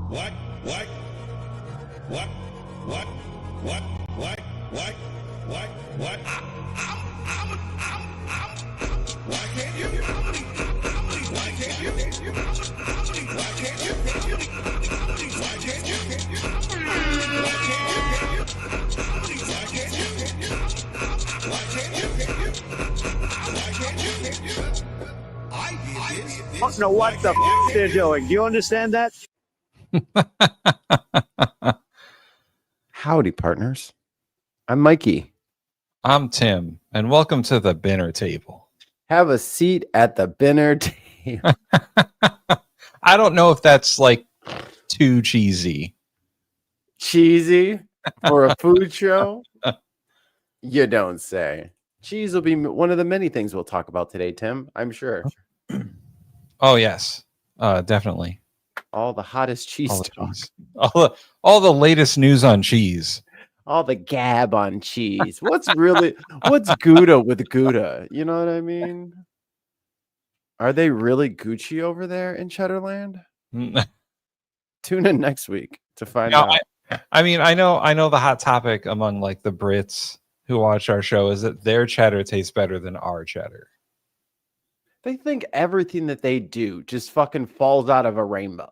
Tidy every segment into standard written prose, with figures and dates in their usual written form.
What? What? What? What? What? What? What? What? What? Why can't you? Why can't you? Why can't you? Why can't you? Why can't you? Why can't you? I don't know what the they're doing. Do you understand that? Howdy, partners. I'm Mikey. I'm Tim, and welcome to the BIN-ner table. Have a seat at the BIN-ner table. I don't know if that's like too cheesy. Cheesy for a food show? You don't say. Cheese will be one of the many things we'll talk about today, Tim, I'm sure. Oh, yes, definitely. All the hottest cheese All the, talk. cheese. All the latest news on cheese. All the gab on cheese. What's Gouda with Gouda? You know what I mean? Are they really Gucci over there in Cheddarland? Tune in next week to find out. I mean, I know the hot topic among like the Brits who watch our show is that their cheddar tastes better than our cheddar. They think everything that they do just fucking falls out of a rainbow.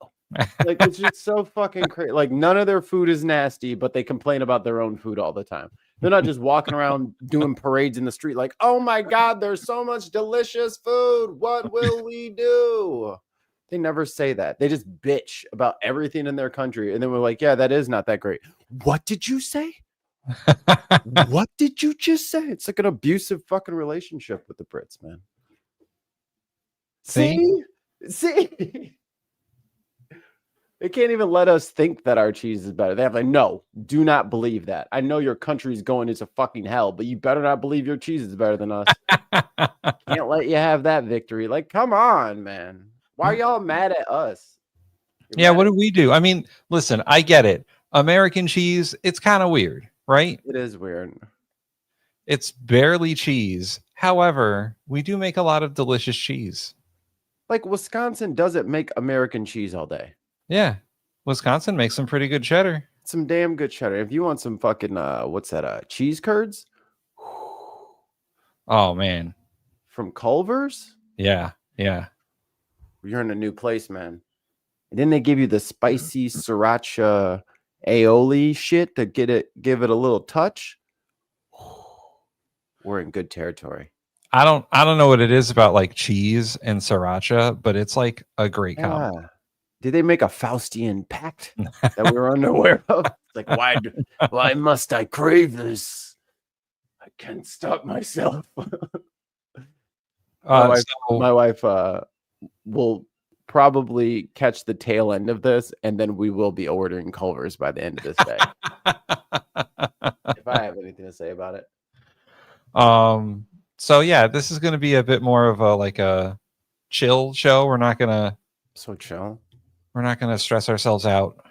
Like, it's just so fucking crazy. Like, none of their food is nasty, but they complain about their own food all the time. They're not just walking around doing parades in the street like, oh my God, there's so much delicious food. What will we do? They never say that. They just bitch about everything in their country. And then we're like, yeah, that is not that great. What did you say? What did you just say? It's like an abusive fucking relationship with the Brits, man. See? They can't even let us think that our cheese is better. They have like, no, do not believe that. I know your country's going into fucking hell, but you better not believe your cheese is better than us. Can't let you have that victory. Like, come on, man. Why are y'all mad at us? Yeah, what do we do? I mean, listen, I get it. American cheese, it's kind of weird, right? It is weird. It's barely cheese. However, we do make a lot of delicious cheese. Like, Wisconsin doesn't make American cheese all day. Yeah, Wisconsin makes some pretty good cheddar. Some damn good cheddar. If you want some fucking what's that? Cheese curds? Oh man. From Culver's? Yeah. You're in a new place, man. And then they give you the spicy sriracha aioli shit to give it a little touch. We're in good territory. I don't know what it is about like cheese and sriracha, but it's like a great combo. Yeah. Did they make a Faustian pact that we were unaware of? Like, why must I crave this? I can't stop myself. My wife will probably catch the tail end of this, and then we will be ordering Culver's by the end of this day. If I have anything to say about it. So yeah, this is going to be a bit more of a chill show. We're not gonna stress ourselves out.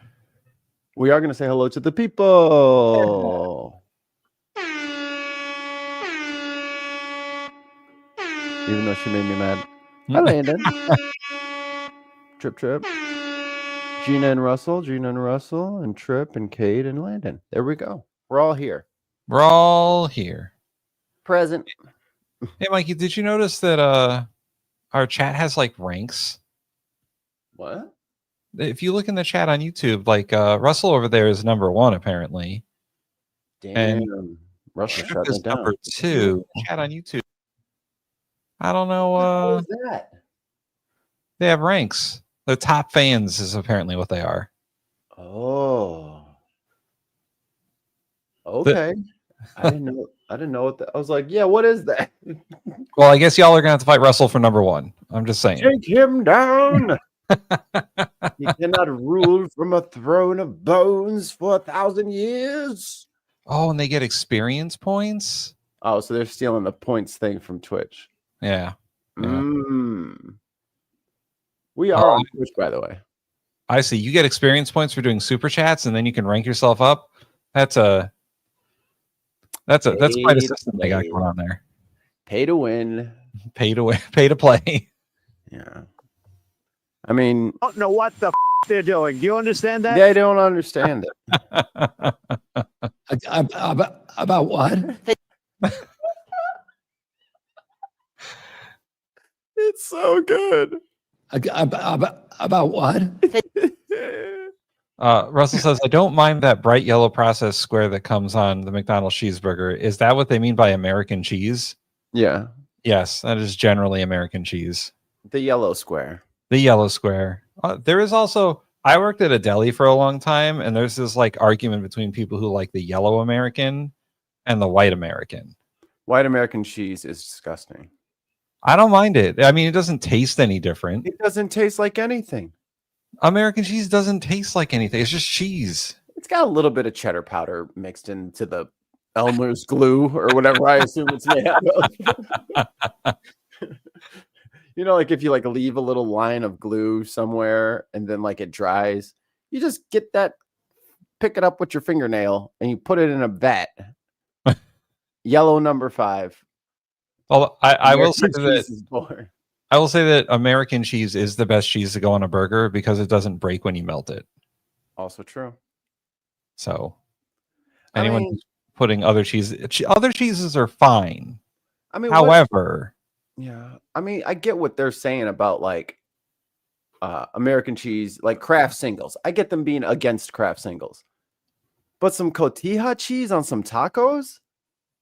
We are gonna say hello to the people. Even though she made me mad. Hi, Landon. Trip. Gina and Russell, and Trip and Kate and Landon. There we go. We're all here. Present. Hey, Mikey, did you notice that our chat has like ranks? What? If you look in the chat on YouTube, like Russell over there is number 1 apparently. Damn. And Russell Trip is number 2. Chat on YouTube. I don't know. What is that? They have ranks. The top fans is apparently what they are. Oh. Okay. I didn't know what that. I was like, yeah, what is that? Well, I guess y'all are gonna have to fight Russell for number 1. I'm just saying. Take him down. He cannot rule from a throne of bones for 1,000 years. Oh, and they get experience points. Oh, so they're stealing the points thing from Twitch. Yeah. We are on Twitch, by the way. I see. You get experience points for doing super chats, and then you can rank yourself up. That's quite a system they got going on there. Pay to win. Pay to play. Yeah. I mean, I don't know what the they're doing. Do you understand that? They don't understand it. About what? It's so good. About what? Russell says, I don't mind that bright yellow processed square that comes on the McDonald's cheeseburger. Is that what they mean by American cheese? Yeah, Yes, that is generally American cheese. the yellow square. The yellow square. There is also, I worked at a deli for a long time, and there's this like argument between people who like the yellow American and the white American. White American cheese is disgusting. I don't mind it. I mean, it doesn't taste any different. It doesn't taste like anything. American cheese doesn't taste like anything. It's just cheese. It's got a little bit of cheddar powder mixed into the Elmer's glue or whatever I assume it's made out of. You know, like if you like leave a little line of glue somewhere and then like it dries, you just get that, pick it up with your fingernail and you put it in a vat. Yellow number 5. Well, I will say American that cheese is born. I will say that American cheese is the best cheese to go on a burger because it doesn't break when you melt it. Also true. So I anyone mean- who's putting other cheeses are fine. I mean, However, yeah, I mean, I get what they're saying about like American cheese, like Kraft singles. I get them being against Kraft singles, but some cotija cheese on some tacos,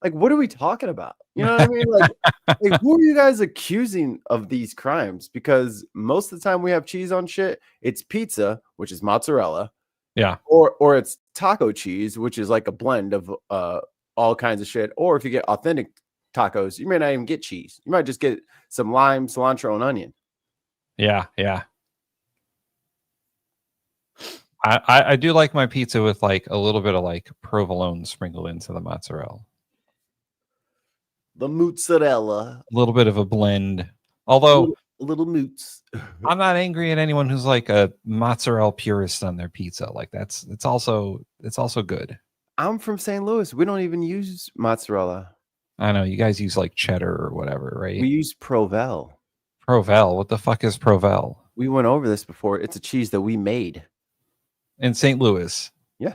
like what are we talking about? You know what I mean? Like who are you guys accusing of these crimes? Because most of the time we have cheese on shit, it's pizza, which is mozzarella, yeah, or it's taco cheese, which is like a blend of all kinds of shit. Or if you get authentic tacos, you may not even get cheese. You might just get some lime, cilantro, and onion. yeah. I do like my pizza with like a little bit of like provolone sprinkled into the mozzarella. The mozzarella, A little bit of a blend. Although little moots. I'm not angry at anyone who's like a mozzarella purist on their pizza. Like it's also good. I'm from St. Louis. We don't even use mozzarella. I know you guys use like cheddar or whatever, right? We use Provel. Provel. What the fuck is Provel? We went over this before. It's a cheese that we made In St. Louis. Yeah.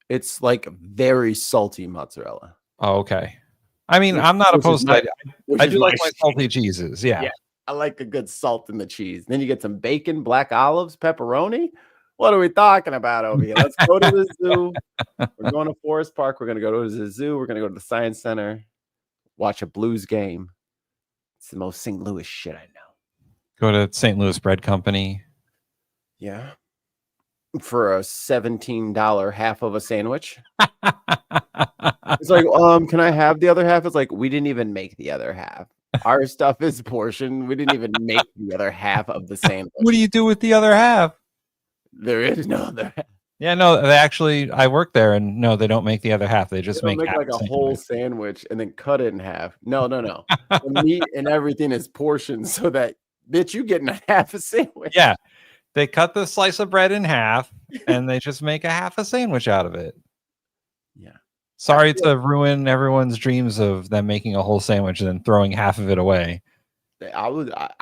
It's like very salty mozzarella. Oh, okay. I mean, I'm not opposed to it. I do like my salty cheeses. Yeah. Yeah. I like a good salt in the cheese. Then you get some bacon, black olives, pepperoni. What are we talking about over here? Let's go to the zoo. We're going to Forest Park. We're going to go to the zoo. We're going to go to the Science Center. Watch a Blues game. It's the most St. Louis shit I know. Go to St. Louis Bread Company. Yeah. For a $17 half of a sandwich. It's like, can I have the other half? It's like, we didn't even make the other half. Our stuff is portioned. We didn't even make the other half of the sandwich. What do you do with the other half? There is no other half. Yeah, no, they actually, I work there and no, they don't make the other half. They just They don't make make like a whole sandwich and then cut it in half. No. The meat and everything is portioned so that, bitch, you getting a half a sandwich. Yeah. They cut the slice of bread in half and they just make a half a sandwich out of it. Yeah. Sorry to ruin everyone's dreams of them making a whole sandwich and then throwing half of it away. I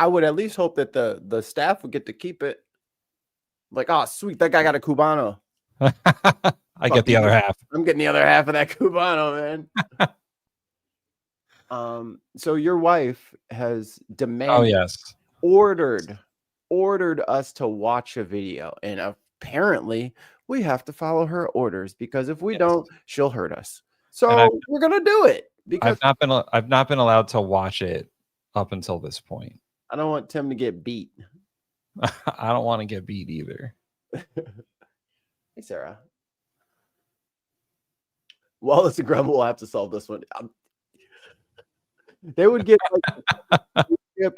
would at least hope that the staff would get to keep it. Like, oh, sweet, that guy got a Cubano. I get the other half. I'm getting the other half of that Cubano, man. So your wife has demanded, Oh, yes. ordered us to watch a video, and apparently we have to follow her orders because if we don't, she'll hurt us. So we're gonna do it because I've not been allowed to watch it up until this point. I don't want Tim to get beat. I don't want to get beat either. Hey, Sarah. Wallace and Grumble will have to solve this one. They would get like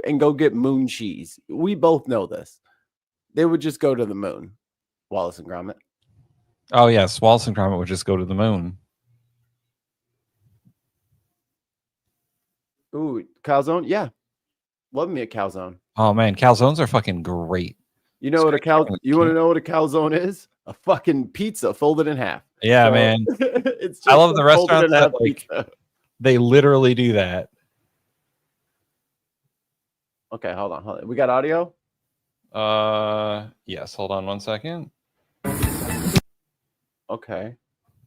and go get moon cheese. We both know this. They would just go to the moon. Wallace and Gromit. Oh yes, Wallace and Gromit would just go to the moon. Ooh, calzone. Yeah, love me a calzone. Oh man, calzones are fucking great. You know what a You want to know what a calzone is? A fucking pizza folded in half. Yeah, So, man. it's just I love the a folded restaurants in that half like pizza. they literally do that. Okay, hold on. We got audio. Yes. Hold on 1 second. Okay.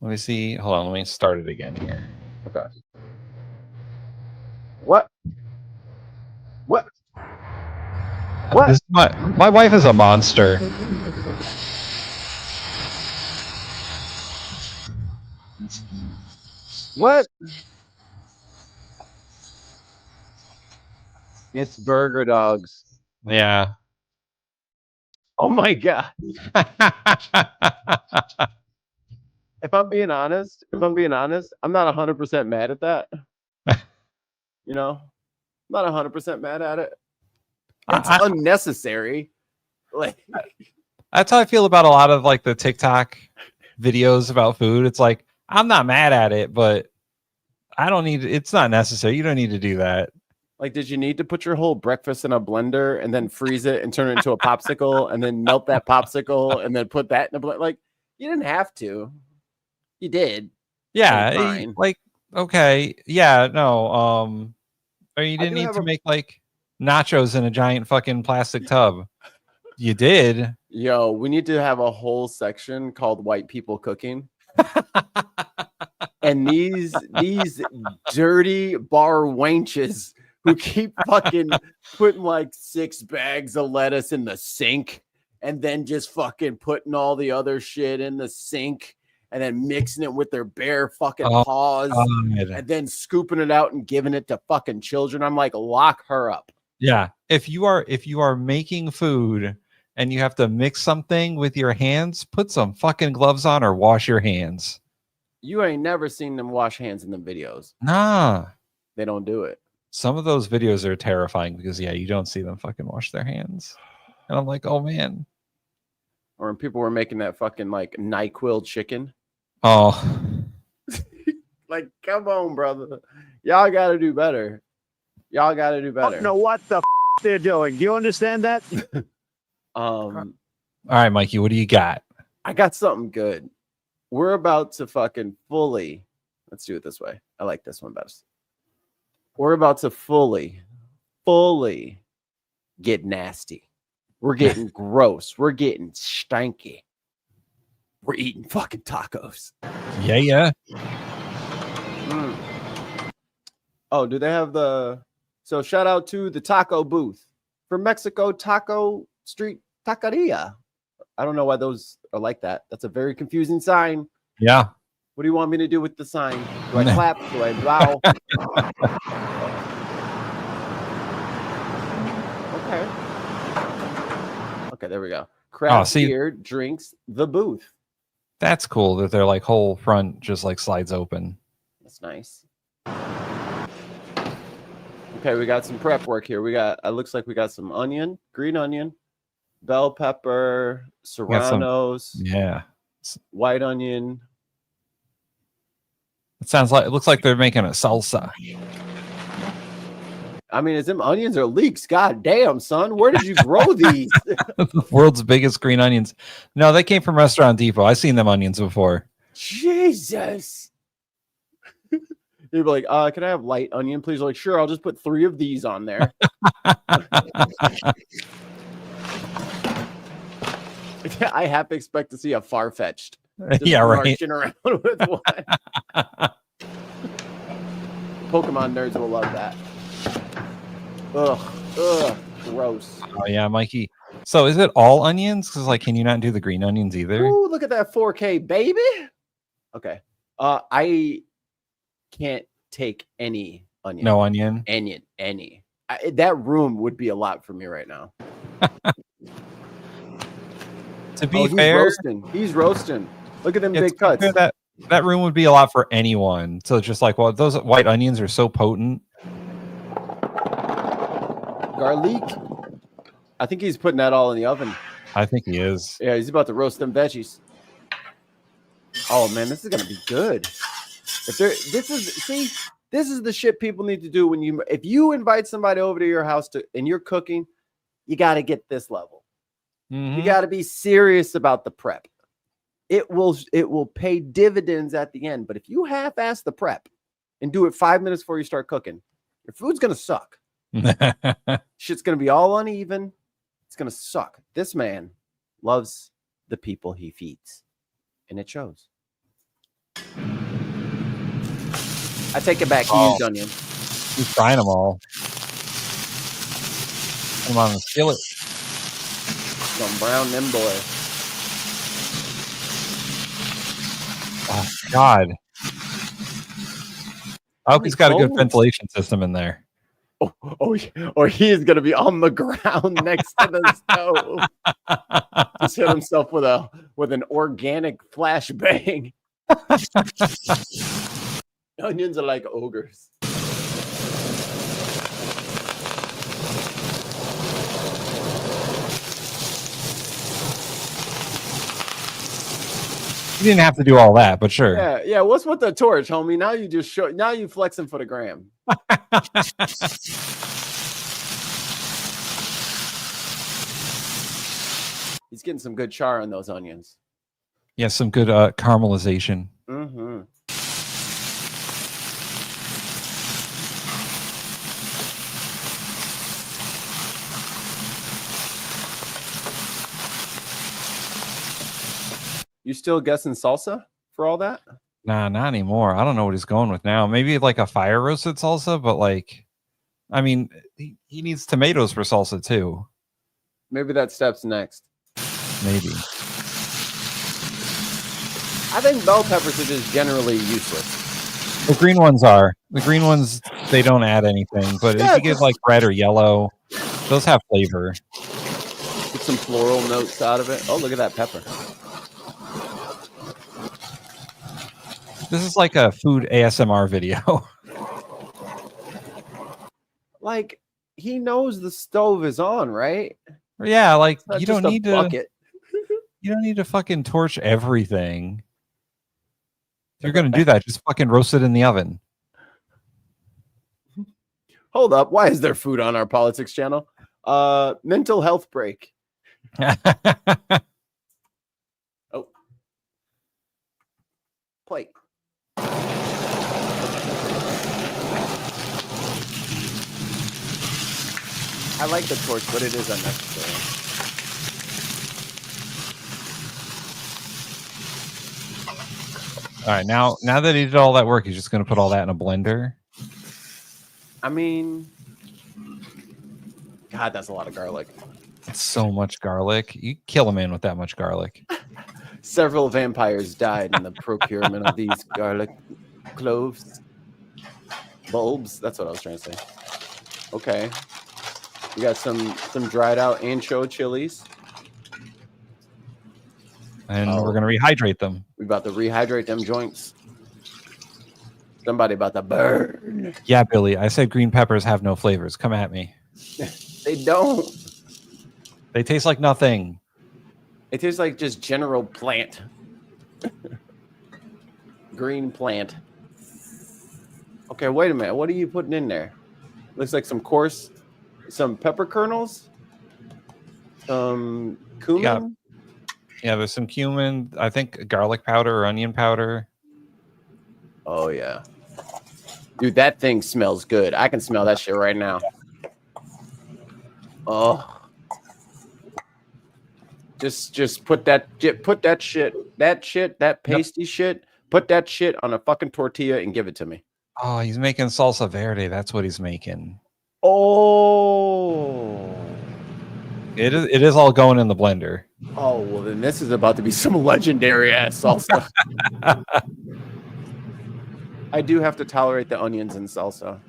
Let me see. Hold on. Let me start it again here. Okay. What? What? What? This my wife is a monster. What? It's burger dogs. Yeah. Oh my god. If I'm being honest, I'm not 100% mad at that. You know, I'm not 100% mad at it. It's I, unnecessary. Like, that's how I feel about a lot of like the TikTok videos about food. It's like I'm not mad at it, but I don't need. It's not necessary. You don't need to do that. did you need to put your whole breakfast in a blender and then freeze it and turn it into a popsicle and then melt that popsicle and then put that in a blender? Like, you didn't have to. You did. Yeah. Fine. Like okay. Yeah. No. Or you I didn't do need have to a make like nachos in a giant fucking plastic tub. You did. Yo, we need to have a whole section called white people cooking. And these dirty bar wenches who keep fucking putting like 6 bags of lettuce in the sink and then just fucking putting all the other shit in the sink and then mixing it with their bare fucking Oh, paws God. and then scooping it out and giving it to fucking children. I'm like, lock her up. Yeah. If you are making food and you have to mix something with your hands, put some fucking gloves on or wash your hands. You ain't never seen them wash hands in them videos. Nah. They don't do it. Some of those videos are terrifying because yeah, you don't see them fucking wash their hands. And I'm like, oh man. Or when people were making that fucking like NyQuil chicken. Oh. Like, come on, brother. Y'all got to do better. Y'all got to do better. Don't know what the they're doing. Do you understand that? All right, Mikey, what do you got? I got something good. We're about to fucking fully. Let's do it this way. I like this one best. We're about to fully get nasty. We're getting gross. We're getting stanky. We're eating fucking tacos. Yeah. Mm. Oh, do they have the? So shout out to the taco booth for Mexico Taco Street Taqueria. I don't know why those are like that. That's a very confusing sign. Yeah. What do you want me to do with the sign? Do I clap? Do I bow? Okay, there we go. Craft beer drinks the booth. That's cool that their like whole front just like slides open. That's nice. Okay, we got some prep work here. It looks like we got some onion, green onion, bell pepper, serranos, white onion. It looks like they're making a salsa. I mean, is them onions or leeks? God damn, son. Where did you grow these? The world's biggest green onions. No, they came from Restaurant Depot. I've seen them onions before. Jesus. They'd be like, can I have light onion, please? Like, sure, I'll just put 3 of these on there. I half expect to see a Far-Fetched. Yeah, right. Marching around with one. Pokemon nerds will love that. Ugh, gross. Oh yeah, Mikey. So is it all onions? Because like, can you not do the green onions either? Ooh, look at that 4K, baby. Okay. I can't take any onion. No onion. Any. That room would be a lot for me right now. To be fair, he's roasting. Look at them big cuts. That room would be a lot for anyone. So it's just like, well, those white onions are so potent. Garlic. I think he's putting that all in the oven. I think he is. Yeah, he's about to roast them veggies. Oh man, this is gonna be good. This is the shit people need to do if you invite somebody over to your house and you're cooking, you got to get this level. Mm-hmm. You got to be serious about the prep. It will pay dividends at the end. But if you half-ass the prep and do it 5 minutes before you start cooking, your food's gonna suck. Shit's gonna be all uneven. It's going to suck. This man loves the people he feeds, and it shows. I take it back. He used onion. He's frying them all. Come on the skillet. Some brown them boy. Oh, God. I hope he's got a good ventilation system in there. Or he is going to be on the ground next to the stove. Just hit himself with an organic flashbang. Onions are like ogres. You didn't have to do all that, but sure. Yeah. What's with the torch, homie? Now you just show. Now you flexing for the gram. He's getting some good char on those onions. Yeah, some good caramelization. Mm-hmm. You still guessing salsa for all that? Nah, not anymore. I don't know what he's going with now. Maybe like a fire roasted salsa, but like, I mean, he needs tomatoes for salsa too. Maybe that step's next. Maybe. I think bell peppers are just generally useless. The green ones are. The green ones, they don't add anything. But if you get like red or yellow, those have flavor. Get some floral notes out of it. Oh, look at that pepper. This is like a food ASMR video. Like, he knows the stove is on, right? Yeah, like you don't need to. You don't need to fucking torch everything. If you're gonna do that, just fucking roast it in the oven. Hold up. Why is there food on our politics channel? Mental health break. Oh. Plate. I like the torch, but it is unnecessary. All right, now that he did all that work, he's just going to put all that in a blender. I mean, God, that's a lot of garlic. It's so much garlic. You kill a man with that much garlic. Several vampires died in the procurement of these garlic cloves. Bulbs. That's what I was trying to say. Okay. We got some dried out ancho chilies. And we're going to rehydrate them. We about to rehydrate them joints. Somebody about to burn. Yeah, Billy, I said green peppers have no flavors. Come at me. They don't. They taste like nothing. It tastes like just general plant. Green plant. Okay, wait a minute. What are you putting in there? Looks like some pepper kernels. Cumin. Yeah, there's some cumin. I think garlic powder or onion powder. Oh, yeah. Dude, that thing smells good. I can smell that shit right now. Oh. Just put that pasty shit, put that shit on a fucking tortilla and give it to me. Oh, he's making salsa verde. That's what he's making. Oh. It is all going in the blender. Oh, well, then this is about to be some legendary ass salsa. I do have to tolerate the onions in salsa.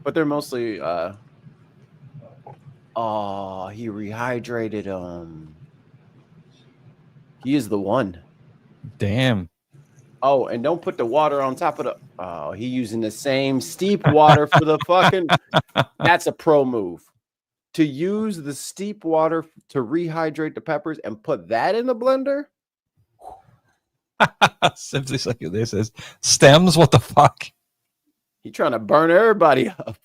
But they're mostly he rehydrated them. He is the one. Damn. Oh, and don't put the water on top of the he using the same steep water for the fucking that's a pro move. To use the steep water to rehydrate the peppers and put that in the blender? Simply like this is stems. What the fuck? He trying to burn everybody up.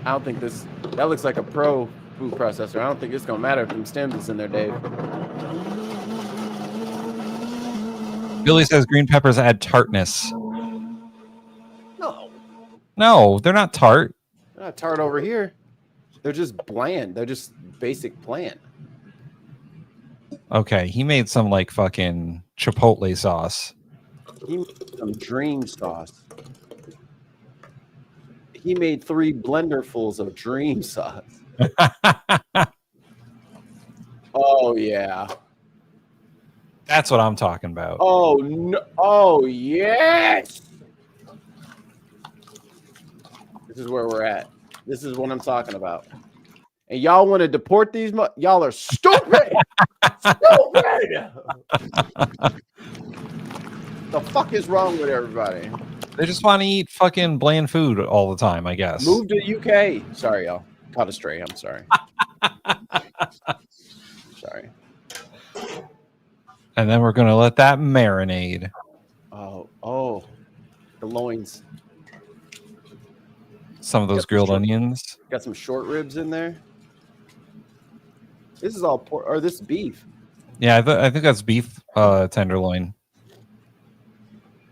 I don't think that looks like a pro food processor. I don't think it's gonna matter if them stems is in there, Dave. Billy says green peppers add tartness. No. No, they're not tart. They're not tart over here. They're just bland. They're just basic bland. Okay, he made some like fucking chipotle sauce. He made some dream sauce. He made 3 blenderfuls of dream sauce. Oh yeah. That's what I'm talking about. Oh no. Oh yes. This is where we're at. This is what I'm talking about. And y'all want to deport these? Y'all are stupid. Stupid. The fuck is wrong with everybody? They just want to eat fucking bland food all the time, I guess. Move to the UK. Sorry, y'all. Caught a stray. I'm sorry. Sorry. And then we're gonna let that marinade. Oh, the loins. Some of those grilled onions. Got some short ribs in there. This is all pork, or this is beef. Yeah, I think that's beef tenderloin.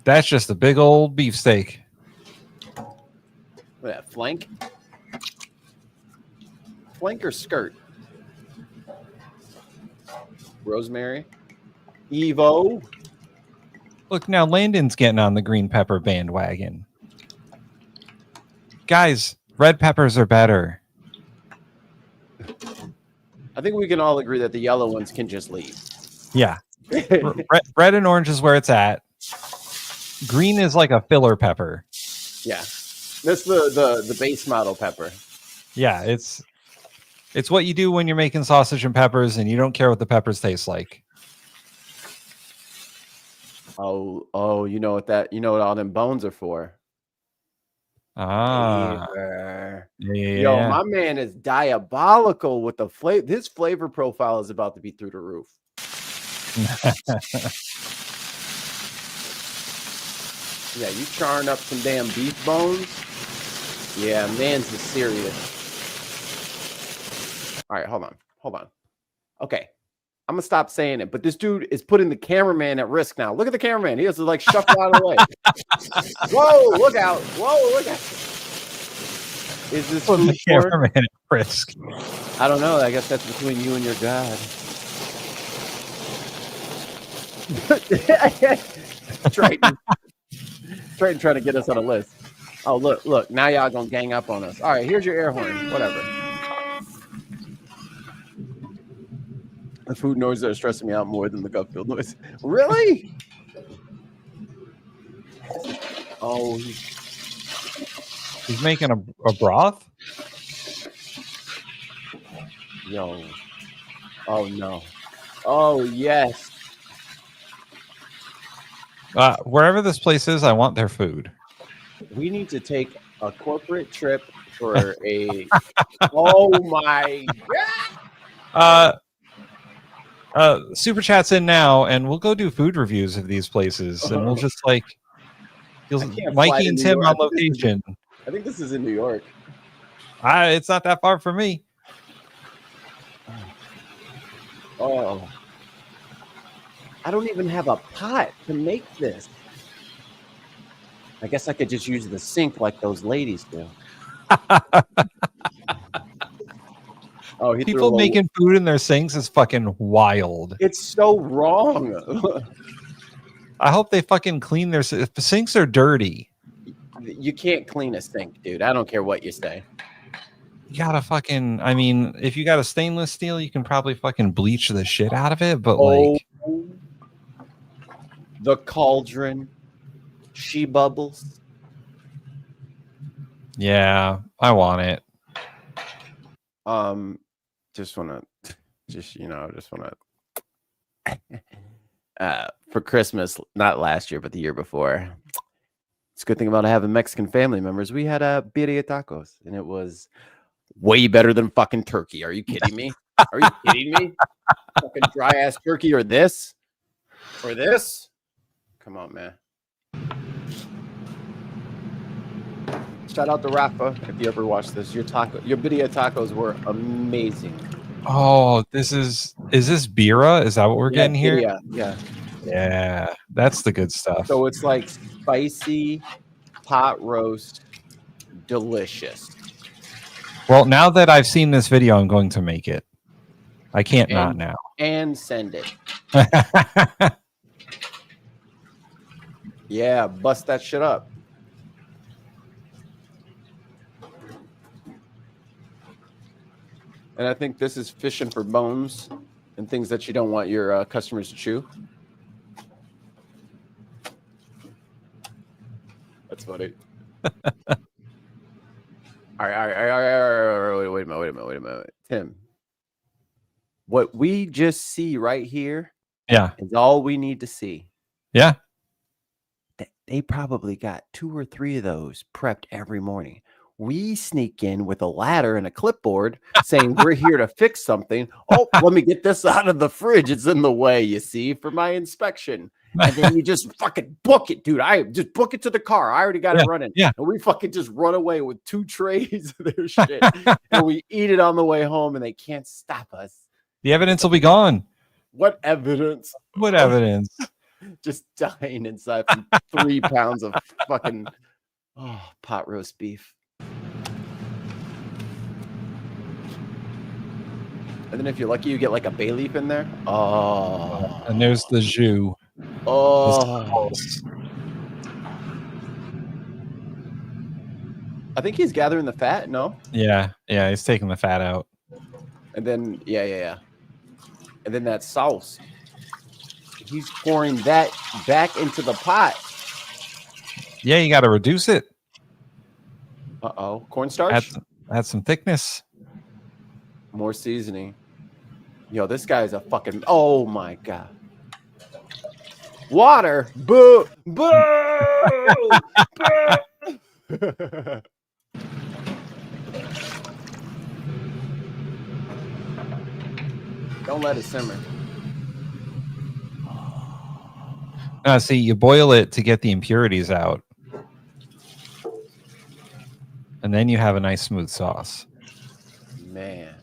That's just a big old beefsteak. What that, flank? Flank or skirt? Rosemary. Evo. Look, now Landon's getting on the green pepper bandwagon. Guys, red peppers are better. I think we can all agree that the yellow ones can just leave. Yeah. Red and orange is where it's at. Green is like a filler pepper. Yeah. That's the base model pepper. Yeah, it's what you do when you're making sausage and peppers and you don't care what the peppers taste like. Oh, you know what all them bones are for. Ah. Yo, my man is diabolical with the flavor. His flavor profile is about to be through the roof. Yeah, you charring up some damn beef bones. Yeah, man's is serious. All right, hold on. Okay, I'm gonna stop saying it, but this dude is putting the cameraman at risk now. Look at the cameraman. He has to like shuffle out of the way. Whoa, look out. Whoa, look out. Is this putting the cameraman at risk? I don't know. I guess that's between you and your God. Triton trying to get us on a list. Oh, look. Now y'all gonna gang up on us. All right, here's your air horn. Whatever. The food noises are stressing me out more than the gut feel noise. Really? Oh, he's making a broth? Yo. Oh, no. Oh, yes. Wherever this place is, I want their food. We need to take a corporate trip for a... Oh, my God. Super chat's in now, and we'll go do food reviews of these places, and we'll just like Mikey and Tim on location. I think this is in New York. It's not that far from me. Oh, I don't even have a pot to make this. I guess I could just use the sink like those ladies do. Oh, people making food in their sinks is fucking wild. It's so wrong. I hope they fucking clean their if the sinks are dirty. You can't clean a sink, dude. I don't care what you say. You gotta fucking, I mean, if you got a stainless steel, you can probably fucking bleach the shit out of it, but like the cauldron, she bubbles. Yeah, I want it. Just want to for Christmas, not last year, but the year before. It's a good thing about having Mexican family members. We had a birria tacos, and it was way better than fucking turkey. Are you kidding me? Are you kidding me? Fucking dry ass turkey or this? Or this? Come on, man. Shout out to Rafa if you ever watched this. Your birria tacos were amazing. Oh, is this birra? Is that what we're getting here? Yeah, that's the good stuff. So it's like spicy pot roast delicious. Well, now that I've seen this video, I'm going to make it. I can't not now. And send it. Yeah, bust that shit up. And I think this is fishing for bones and things that you don't want your customers to chew. That's funny. All right. Wait a minute. Tim, what we just see right here is all we need to see. Yeah. They probably got 2 or 3 of those prepped every morning. We sneak in with a ladder and a clipboard saying we're here to fix something. Oh, let me get this out of the fridge. It's in the way, you see, for my inspection. And then you just fucking book it, dude. I just book it to the car. I already got it running. Yeah. And we fucking just run away with 2 trays of their shit. And we eat it on the way home and they can't stop us. The evidence will be gone. What evidence? What evidence? Just dying inside from 3 pounds of fucking pot roast beef. And then if you're lucky, you get like a bay leaf in there. Oh. And there's the jus. Oh. I think he's gathering the fat, no? Yeah, he's taking the fat out. And then, yeah. And then that sauce. He's pouring that back into the pot. Yeah, you got to reduce it. Uh-oh. Cornstarch? Add some thickness. More seasoning. Yo, this guy's a fucking... Oh, my God. Water. Boo. Boo. Boo. Don't let it simmer. See, you boil it to get the impurities out. And then you have a nice smooth sauce. Man.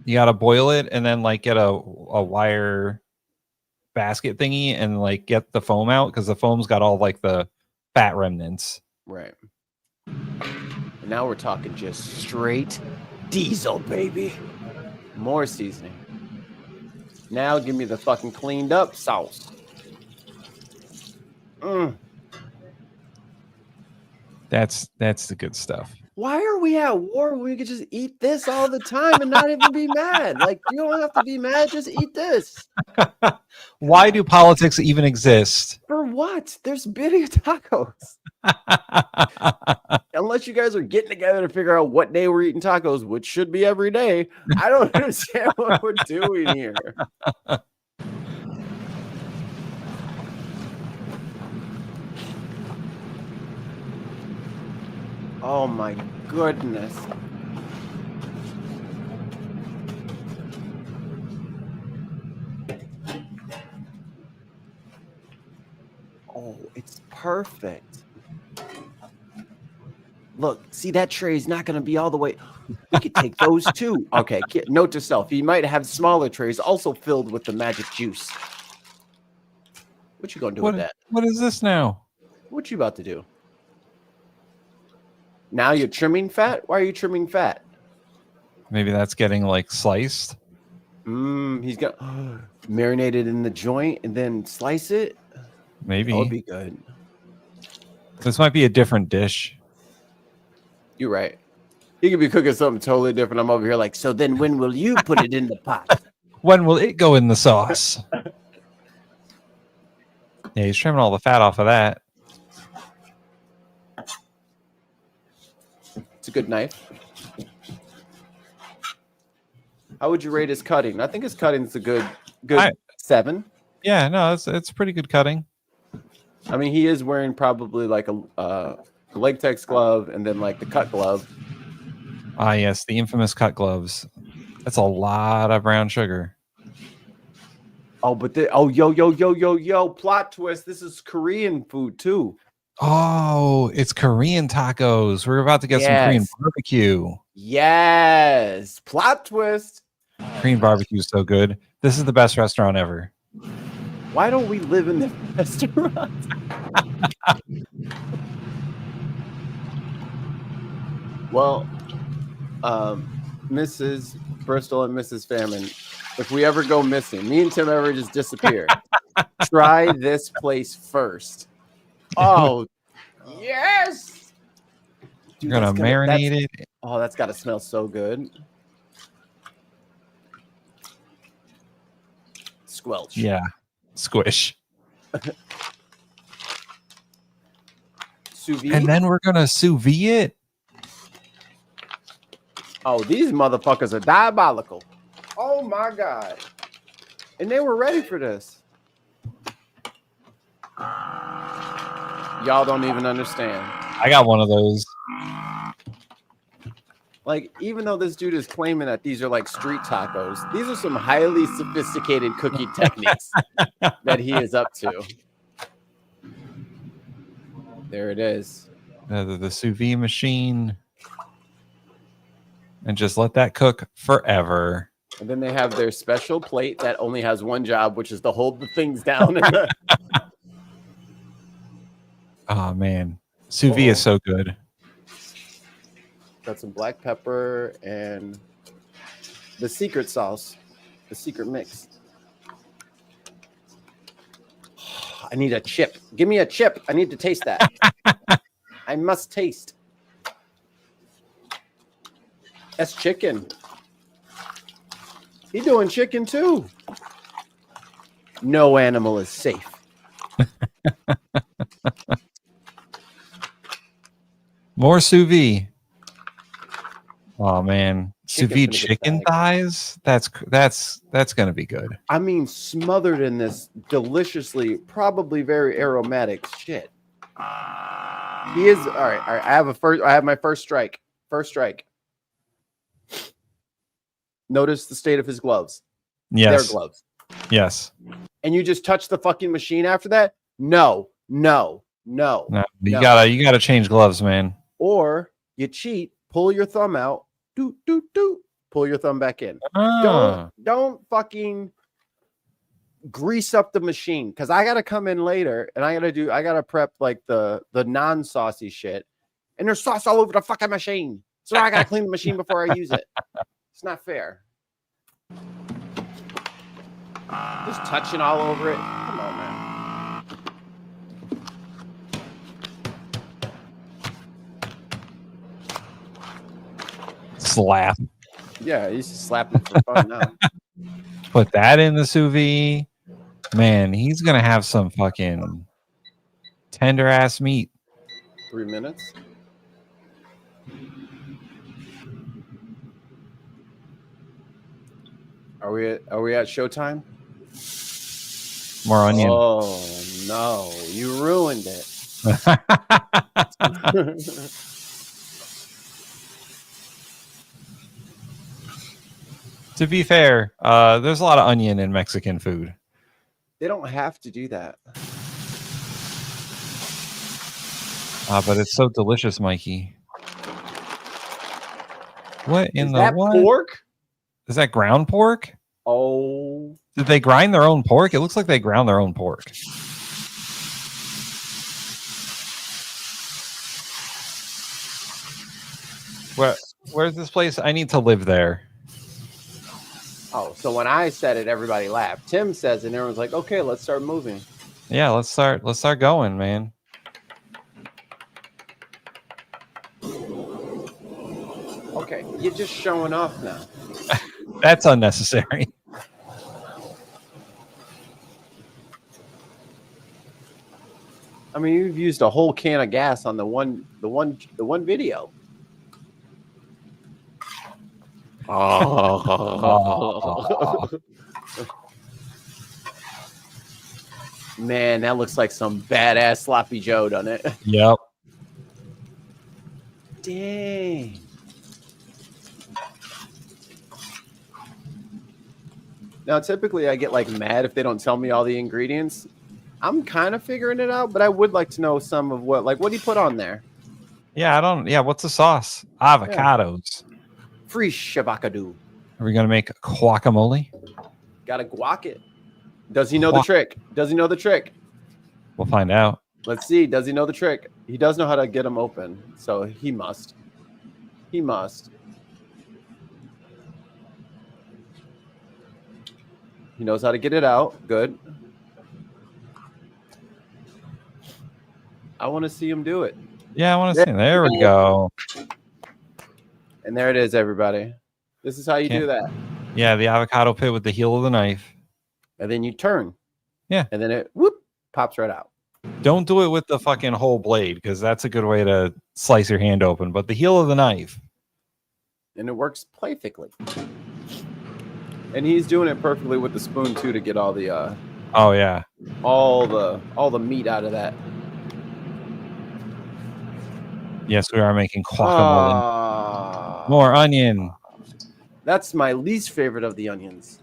You got to boil it and then like get a wire basket thingy and like get the foam out because the foam's got all like the fat remnants. Right. And now we're talking just straight diesel, baby. More seasoning. Now give me the fucking cleaned up sauce. That's the good stuff. Why are we at war when we could just eat this all the time and not even be mad? Like, you don't have to be mad, just eat this. Why do politics even exist? For what? There's birria tacos. Unless you guys are getting together to figure out what day we're eating tacos, which should be every day. I don't understand what we're doing here. Oh my goodness. Oh, it's perfect. Look, see, that tray is not going to be all the way. We could take those too. Okay, note to self. You might have smaller trays also filled with the magic juice. What you going to do with that? What is this now? What you about to do? Now you're trimming fat? Why are you trimming fat? Maybe that's getting like sliced. He's got marinated in the joint and then slice it. Maybe. That would be good. This might be a different dish. You're right. You could be cooking something totally different. I'm over here like, so then when will you put it in the pot? When will it go in the sauce? Yeah, he's trimming all the fat off of that. It's a good knife. How would you rate his cutting? I think his cutting's a good 7. Yeah, no, it's pretty good cutting. I mean, he is wearing probably like a leg tex glove and then like the cut glove. Ah, yes, the infamous cut gloves. That's a lot of brown sugar. Oh, but yo, plot twist. This is Korean food too. Oh, it's Korean tacos. We're about to get some Korean barbecue. Yes. Plot twist. Korean barbecue is so good. This is the best restaurant ever. Why don't we live in the restaurant? Well, Mrs. Bristol and Mrs. Fairman, if we ever go missing, me and Tim ever just disappear, try this place first. Oh, yes. You're gonna marinate it. Oh, that's got to smell so good. Squelch. Yeah, squish. Sous vide? And then we're gonna sous vide it. Oh, these motherfuckers are diabolical. Oh my god. And they were ready for this. Y'all don't even understand. I got one of those. Like, even though this dude is claiming that these are like street tacos, these are some highly sophisticated cooking techniques that he is up to. There it is. The sous vide machine. And just let that cook forever. And then they have their special plate that only has one job, which is to hold the things down. Oh, man. Sous vide is so good. Got some black pepper and the secret sauce, the secret mix. I need a chip. Give me a chip. I need to taste that. I must taste. That's chicken. He doing chicken too. No animal is safe. More sous vide. Oh man, sous Chicken's vide gonna get chicken bagged. thighs. That's gonna be good. I mean, smothered in this deliciously, probably very aromatic shit. He is all right. All right. I have my first strike. First strike. Notice the state of his gloves. Yes. Their gloves. Yes. And you just touch the fucking machine after that? No. No, you gotta change gloves, man. Or you cheat, pull your thumb out, do, pull your thumb back in. Ah. Don't fucking grease up the machine, because I gotta come in later and I gotta prep like the non-saucy shit. And there's sauce all over the fucking machine. So I gotta clean the machine before I use it. It's not fair. Just touching all over it. Come on, man. Slap. Yeah, he's slapping for fun now. Put that in the sous vide. Man, he's gonna have some fucking tender ass meat. 3 minutes. Are we at showtime? More onion. Oh no, you ruined it. To be fair, there's a lot of onion in Mexican food. They don't have to do that. But it's so delicious, Mikey. What in Is the that what? pork? Is that ground pork? Oh, Did they grind their own pork? It looks like they ground their own pork. Where's this place? I need to live there. oh. So when I said it, everybody laughed. Tim says it, and everyone's like, "Okay, let's start moving." Yeah, let's start going, man. Okay, you're just showing off now. That's unnecessary. I mean, you've used a whole can of gas on the one video. Oh. Man, that looks like some badass sloppy Joe, doesn't it? Yep. Dang. Now, typically I get like mad if they don't tell me all the ingredients. I'm kind of figuring it out, but I would like to know some of what do you put on there? Yeah, what's the sauce? Avocados. Free shabakadoo. Are we gonna make guacamole? Gotta guac it. Does he know the trick? Does he know the trick? We'll find out. Let's see. Does he know the trick? He does know how to get them open, so he must. He must. He knows how to get it out. Good. I want to see him do it. Yeah, I want to see. There we go. And there it is, everybody. This is how you do that. Yeah, the avocado pit with the heel of the knife. And then you turn. Yeah. And then it whoop pops right out. Don't do it with the fucking whole blade because that's a good way to slice your hand open. But the heel of the knife. And it works perfectly. And he's doing it perfectly with the spoon too to get all the oh yeah. All the meat out of that. Yes, we are making guacamole. More onion. That's my least favorite of the onions.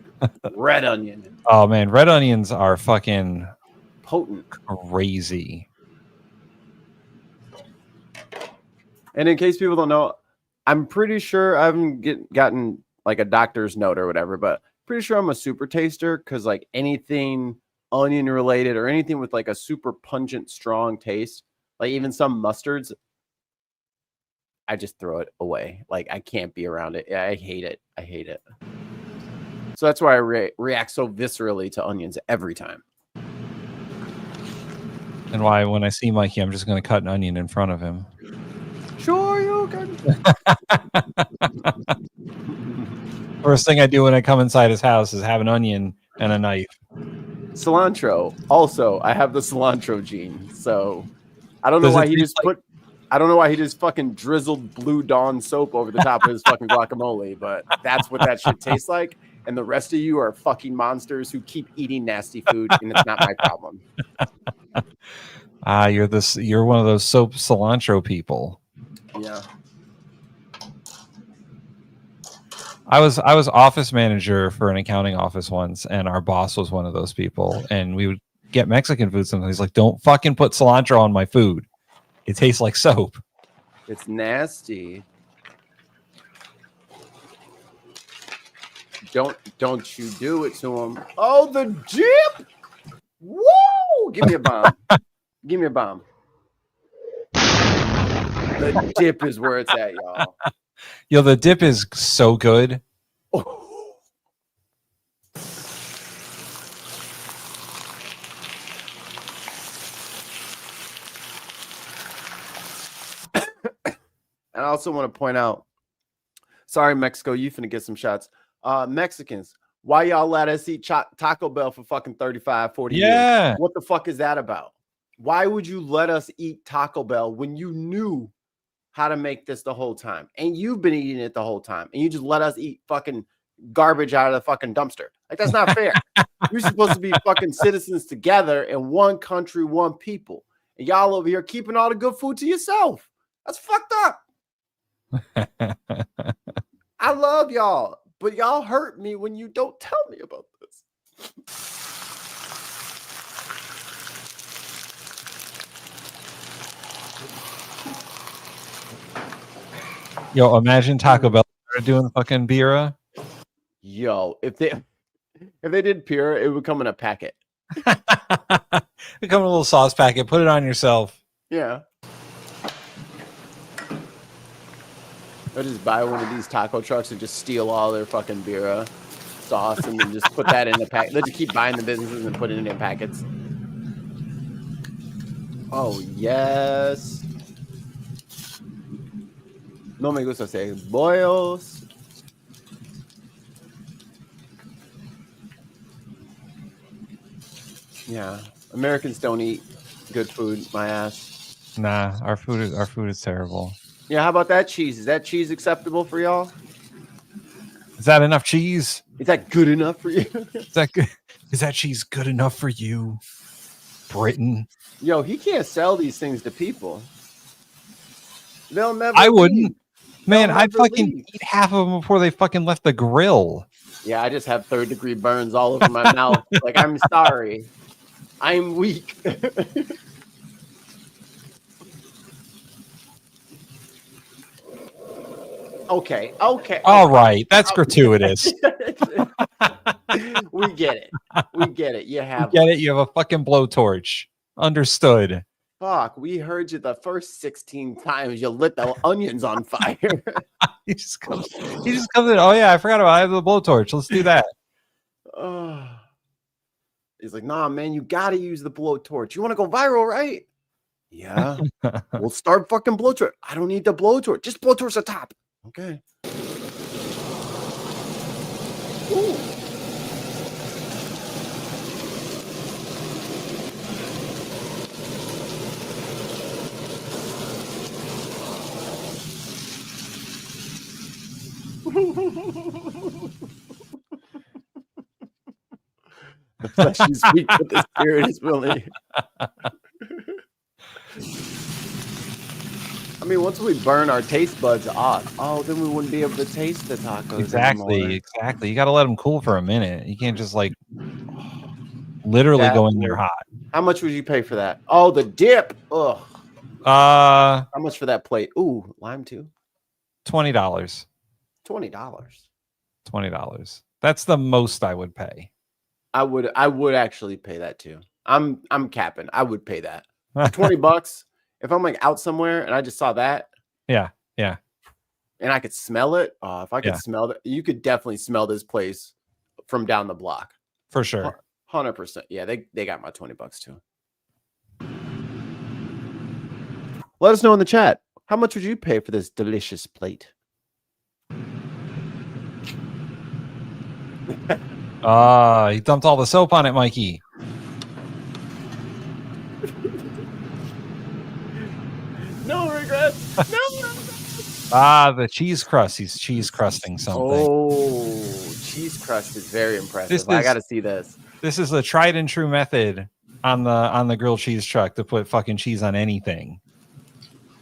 Red onion. Oh man, red onions are fucking potent. Crazy. And in case people don't know, I'm pretty sure I haven't gotten like a doctor's note or whatever, but pretty sure I'm a super taster because like anything onion related or anything with like a super pungent, strong taste, like even some mustards, I just throw it away. Like I can't be around it. I hate it. I hate it. So that's why I react so viscerally to onions every time. And why when I see Mikey, I'm just going to cut an onion in front of him. Sure, you can. First thing I do when I come inside his house is have an onion and a knife. Cilantro. Also, I have the cilantro gene. So I don't know why he just put... I don't know why he just fucking drizzled Blue Dawn soap over the top of his fucking guacamole, but that's what that shit tastes like. And the rest of you are fucking monsters who keep eating nasty food, and it's not my problem. You're one of those soap cilantro people. Yeah. I was office manager for an accounting office once, and our boss was one of those people. And we would get Mexican food sometimes. He's like, "Don't fucking put cilantro on my food. It tastes like soap." It's nasty. Don't you do it to him. Oh, the dip! Woo! Give me a bomb. Give me a bomb. The dip is where it's at, y'all. Yo, the dip is so good. Oh. And I also want to point out, sorry, Mexico, you finna get some shots. Mexicans, why y'all let us eat Taco Bell for fucking 35, 40 years? What the fuck is that about? Why would you let us eat Taco Bell when you knew how to make this the whole time? And you've been eating it the whole time. And you just let us eat fucking garbage out of the fucking dumpster. Like, that's not fair. You're supposed to be fucking citizens together in one country, one people. And y'all over here keeping all the good food to yourself. That's fucked up. I love y'all, but y'all hurt me when you don't tell me about this. Yo, imagine Taco Bell doing fucking birra. Yo, if they did pure, it would come in a packet. It come in a little sauce packet. Put it on yourself. Yeah. Or just buy one of these taco trucks and just steal all their fucking birra sauce and then just put that in the pack. They just keep buying the businesses and put it in packets. Oh, yes. No me gusta hacer bollos. Yeah. Americans don't eat good food, my ass. Nah, our food is terrible. Yeah, how about that cheese? Is that cheese acceptable for y'all? Is that enough cheese? Is that good enough for you? Is that cheese good enough for you, Britain? Yo, he can't sell these things to people. They'll never. I wouldn't. Man, They'll I'd never fucking leave. eat half of them before they fucking left the grill. Yeah, I just have third-degree burns all over my mouth. Like, I'm sorry. I'm weak. Okay. All right, that's gratuitous. We get it. You have Get it? You have a fucking blowtorch. Understood. Fuck, we heard you the first 16 times. You lit the onions on fire. He just comes in. Oh yeah, I forgot about I have the blowtorch. Let's do that. Oh. He's like, nah, man, you gotta use the blowtorch. You want to go viral, right? Yeah. We'll start fucking blowtorch. I don't need the blowtorch. Just blowtorch the top. Okay. Ooh. The flesh is weak, but the spirit is willing. I mean, once we burn our taste buds off, then we wouldn't be able to taste the tacos Exactly. anymore. You got to let them cool for a minute. You can't just like literally go in there hot. How much would you pay for that? Oh, the dip. Ugh. How much for that plate? Ooh, lime too. $20. $20. That's the most I would pay. I would actually pay that too. I'm capping. I would pay that. For $20. If I'm like out somewhere and I just saw that. Yeah. And I could smell it. If I could smell it, you could definitely smell this place from down the block. For sure. 100%. Yeah, they got my $20 too. Let us know in the chat. How much would you pay for this delicious plate? He dumped all the soap on it, Mikey. No regrets. No regrets. The cheese crust. He's cheese crusting something. Oh, cheese crust is very impressive. I got to see this. This is a tried and true method on the grilled cheese truck to put fucking cheese on anything.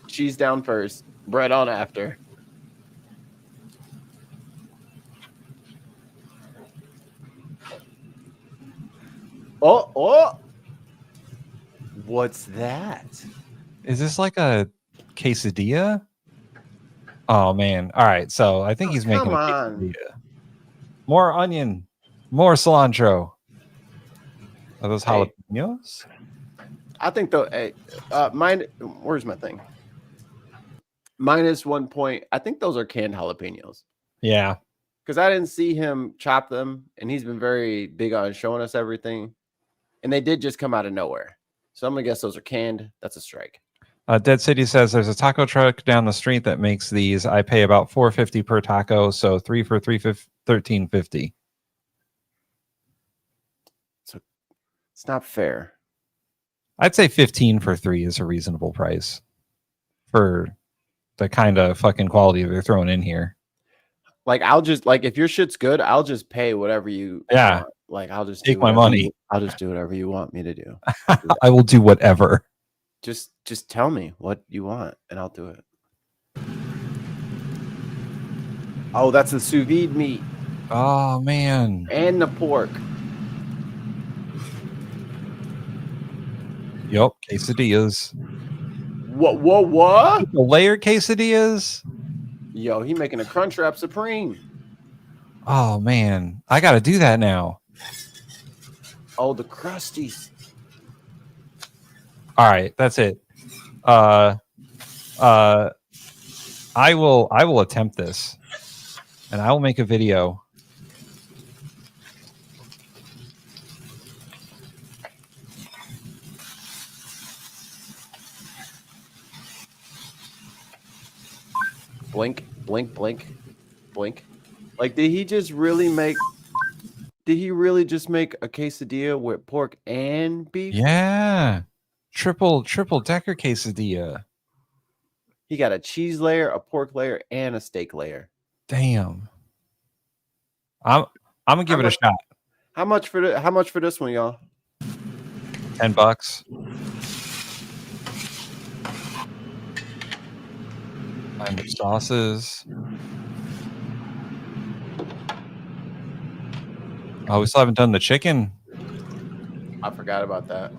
Cheese down first, bread on after. Oh. What's that? Is this like a quesadilla? Oh man. All right. So I think he's making a quesadilla. More onion, more cilantro. Are those jalapenos? I think mine. Where's my thing? -1 point. I think those are canned jalapenos. Yeah. Because I didn't see him chop them, and he's been very big on showing us everything. And they did just come out of nowhere. So I'm going to guess those are canned. That's a strike. Dead City says there's a taco truck down the street that makes these. I pay about $4.50 per taco, so 3 for $13.50. So it's not fair. I'd say 15 for 3 is a reasonable price for the kind of fucking quality they're throwing in here. Like, I'll just, like, if your shit's good, I'll just pay whatever you want. Like, I'll just take my money. I'll just do whatever you want me to do. I will do whatever. Just tell me what you want, and I'll do it. Oh, that's the sous vide meat. Oh, man. And the pork. Yep, quesadillas. What? The layered quesadillas? Yo, he making a crunch wrap supreme. Oh, man. I got to do that now. Oh, the crusties. All right, that's it. I will attempt this, and I will make a video. Blink, blink, blink, blink. Like, did he just really make? Did he really just make a quesadilla with pork and beef? Yeah. Triple decker quesadilla. He got a cheese layer, a pork layer, and a steak layer. Damn. I'm gonna give it a shot. How much for this one, y'all? $10. Find the sauces. Oh, we still haven't done the chicken. I forgot about that.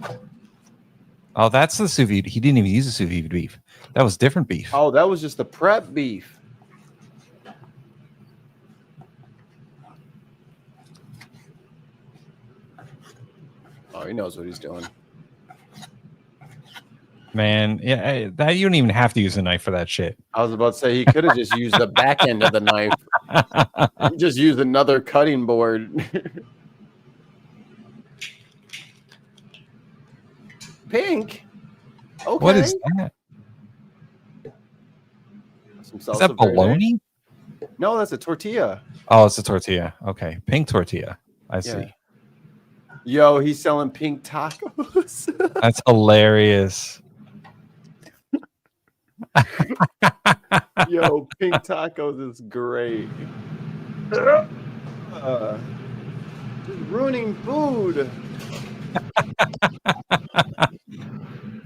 Oh, that's the sous vide. He didn't even use the sous vide beef. That was different beef. Oh, that was just the prep beef. Oh, he knows what he's doing. Man, yeah, that you don't even have to use a knife for that shit. I was about to say he could have just used the back end of the knife. He just used another cutting board. Pink. Okay. What is that? Some Is salsa that verde. bologna? No, that's a tortilla. Oh, it's a tortilla. Okay, pink tortilla. I see. Yeah. Yo, he's selling pink tacos. That's hilarious. Yo, pink tacos is great. Just ruining food.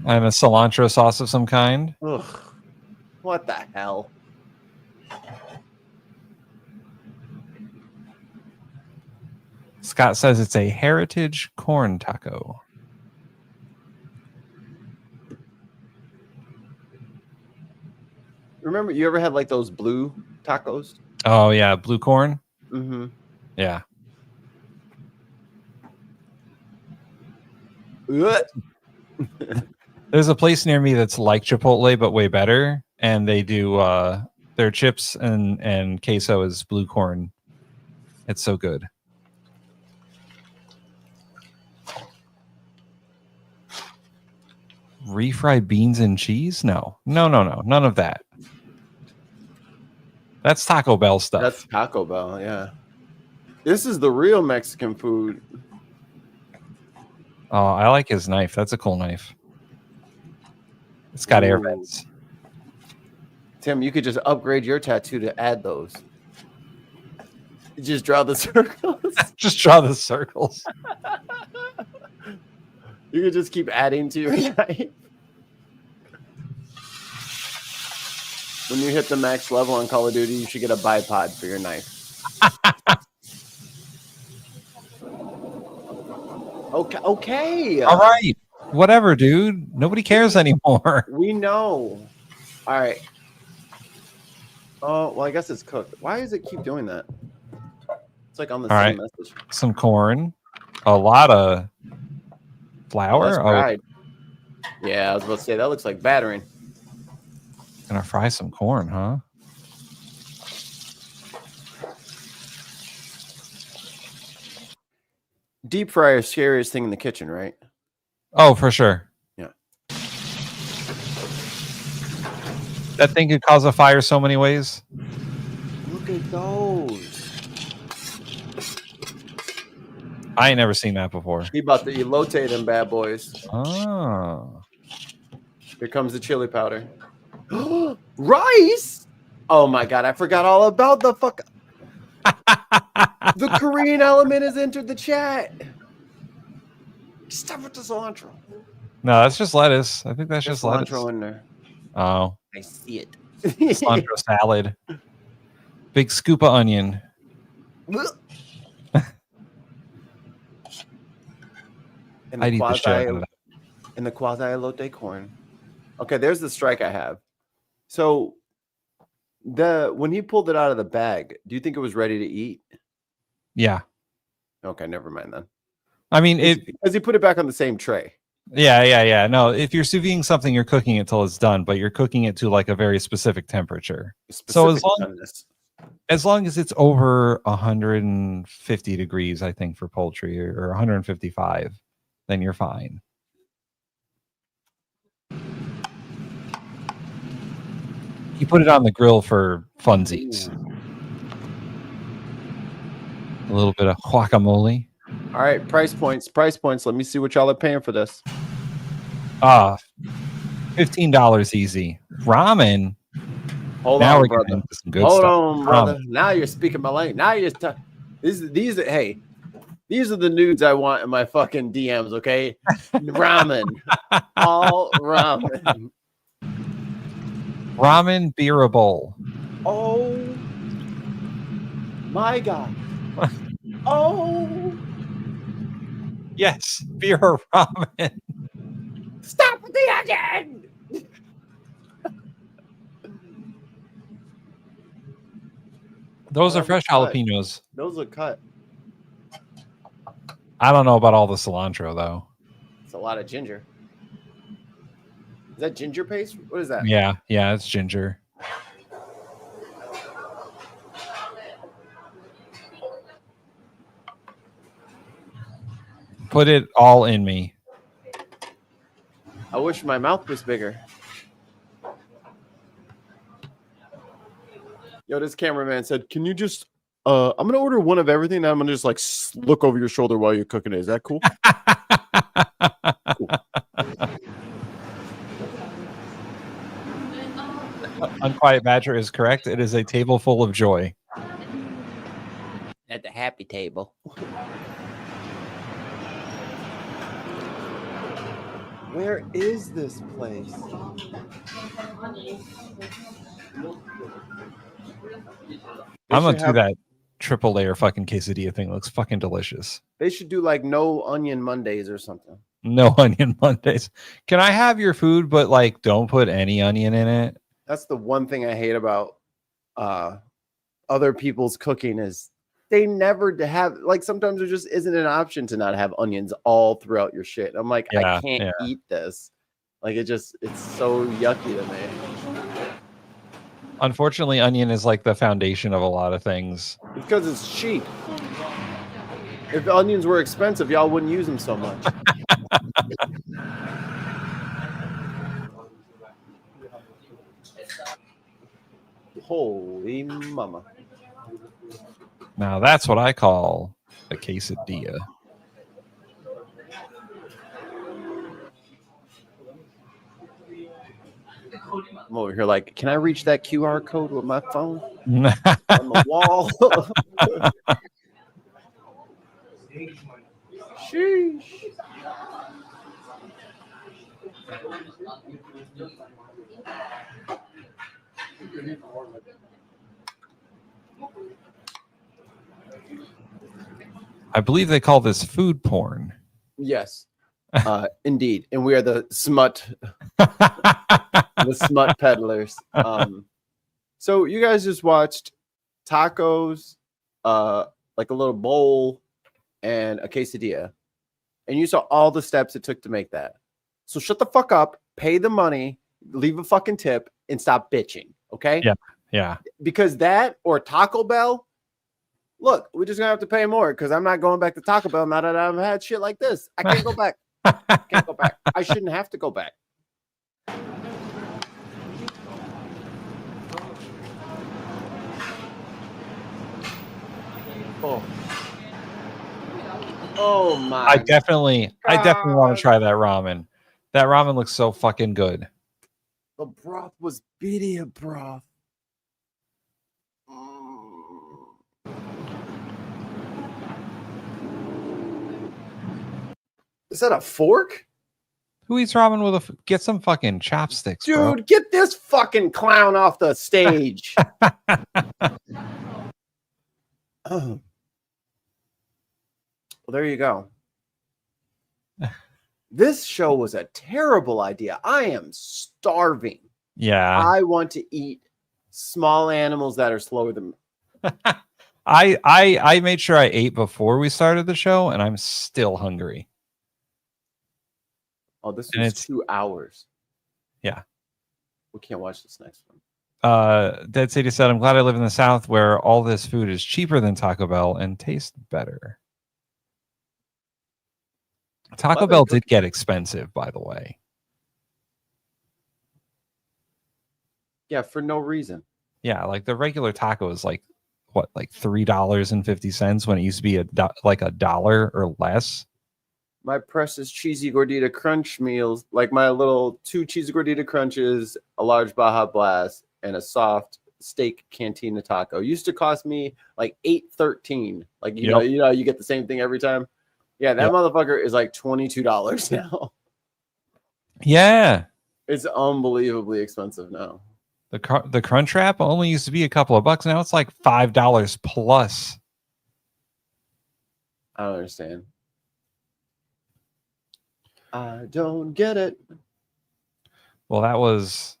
And a cilantro sauce of some kind. Ugh. What the hell? Scott says it's a heritage corn taco. Remember, you ever had like those blue tacos? Oh yeah, blue corn. Mm-hmm. Yeah. There's a place near me that's like Chipotle but way better, and they do their chips and queso is blue corn. It's so good. Refried beans and cheese? No, none of that. That's Taco Bell stuff. That's Taco Bell, yeah. This is the real Mexican food. Oh, I like his knife. That's a cool knife. It's got air Ooh. vents. Tim, you could just upgrade your tattoo to add those. You just draw the circles. Just draw the circles. You could just keep adding to your knife. When you hit the max level on Call of Duty, you should get a bipod for your knife. Okay. All right. Whatever, dude. Nobody cares anymore. We know. All right. Oh, well, I guess it's cooked. Why does it keep doing that? It's like on the All same right. message. Some corn. A lot of flour. That's fried. Yeah, I was about to say, that looks like battering. Gonna fry some corn, huh? Deep fryer is scariest thing in the kitchen, right? Oh, for sure. Yeah. That thing could cause a fire so many ways. Look at those. I ain't never seen that before. He about to elote them bad boys. Oh. Here comes the chili powder. Rice? Oh my god, I forgot all about the fuck. The Korean element has entered the chat. Stop with the cilantro. No, that's just lettuce. I think that's just lettuce. Cilantro in there. Oh. I see it. Cilantro salad. Big scoop of onion. And I'd eat the shit out of that. and the quasi elote corn. Okay, there's the strike I have. So when he pulled it out of the bag, do you think it was ready to eat? Yeah. Okay, never mind then. I mean, Because he put it back on the same tray. Yeah. No, if you're sous videing something, you're cooking it till it's done, but you're cooking it to like a very specific temperature. So as long as it's over 150 degrees, I think for poultry, or 155, then you're fine. You put it on the grill for funsies. A little bit of guacamole. All right, price points. Let me see what y'all are paying for this. $15 easy. Ramen. Hold Now on, we're brother. getting into some good Hold stuff. on, brother. Ramen. Now you're speaking my language. Now you're these are the nudes I want in my fucking DMs, okay? Ramen. All ramen. Ramen beer bowl. Oh my god. Oh, Yes, beer ramen. stop with the onion. Those are fresh cut. jalapenos. Those look cut. I don't know about all the cilantro though. It's a lot of ginger. that ginger paste? What is that? Yeah, it's ginger. Put it all in me. I wish my mouth was bigger. Yo, this cameraman said, "Can you just I'm gonna order one of everything, and I'm gonna just like look over your shoulder while you're cooking it. Is that cool?" Cool. Unquiet Badger is correct. It is a table full of joy. At the happy table. Where is this place? I'm gonna do that triple layer fucking quesadilla thing. It looks fucking delicious. They should do like no onion Mondays or something. No onion Mondays. Can I have your food, but like don't put any onion in it? That's the one thing I hate about other people's cooking is they never have, like, sometimes there just isn't an option to not have onions all throughout your shit. I'm like, I can't eat this. Like, it's so yucky to me. Unfortunately, onion is like the foundation of a lot of things. Because it's cheap. If onions were expensive, y'all wouldn't use them so much. Holy mama. Now that's what I call a quesadilla. I'm over here like, can I reach that QR code with my phone on the wall? Sheesh. I believe they call this food porn. Yes, indeed. And we are the smut peddlers. So you guys just watched tacos, like a little bowl and a quesadilla, and you saw all the steps it took to make that. So shut the fuck up, pay the money, leave a fucking tip, and stop bitching. Okay? Yeah. Because that or Taco Bell, look, we're just gonna have to pay more because I'm not going back to Taco Bell now that I've had shit like this. I can't go back. Can't go back. I shouldn't have to go back. Oh my! I definitely want to try that ramen. That ramen looks so fucking good. The broth was birria broth. Is that a fork? Who eats ramen with a? Get some fucking chopsticks, dude. Bro. Get this fucking clown off the stage. Well, there you go. This show was a terrible idea. I am starving. Yeah. I want to eat small animals that are slower than me. I made sure I ate before we started the show, and I'm still hungry. Oh, this is 2 hours. Yeah. We can't watch this next one. Dead Sadie said, I'm glad I live in the South where all this food is cheaper than Taco Bell and tastes better. Taco Bell did get expensive, by the way. Yeah, for no reason. Yeah, like the regular taco is like, what, like $3.50 when it used to be like $1 or less. My precious cheesy gordita crunch meals, like my little 2 cheesy gordita crunches, a large Baja Blast, and a soft steak cantina taco used to cost me like $8.13. Like you know, you get the same thing every time. Yeah, that motherfucker is like $22 now. Yeah, it's unbelievably expensive now. The crunch wrap only used to be a couple of bucks. Now it's like $5 plus. I don't understand. I don't get it. Well, that was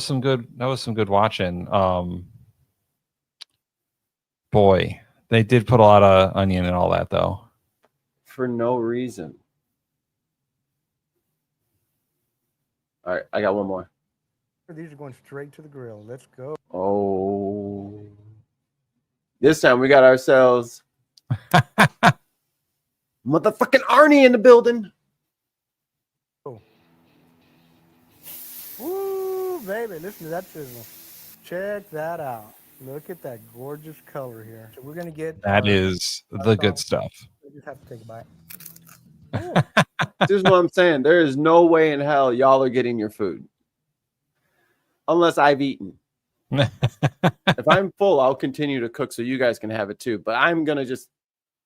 some good watching. Boy, they did put a lot of onion and all that though. For no reason. All right, I got one more. These are going straight to the grill. Let's go. Oh, this time we got ourselves motherfucking Arnie in the building. Woo, baby. Listen to that sizzle. Check that out. Look at that gorgeous color here. So we're going to get... That is the good stuff. We just have to take a bite. This is what I'm saying. There is no way in hell y'all are getting your food. Unless I've eaten. If I'm full, I'll continue to cook so you guys can have it too. But I'm going to just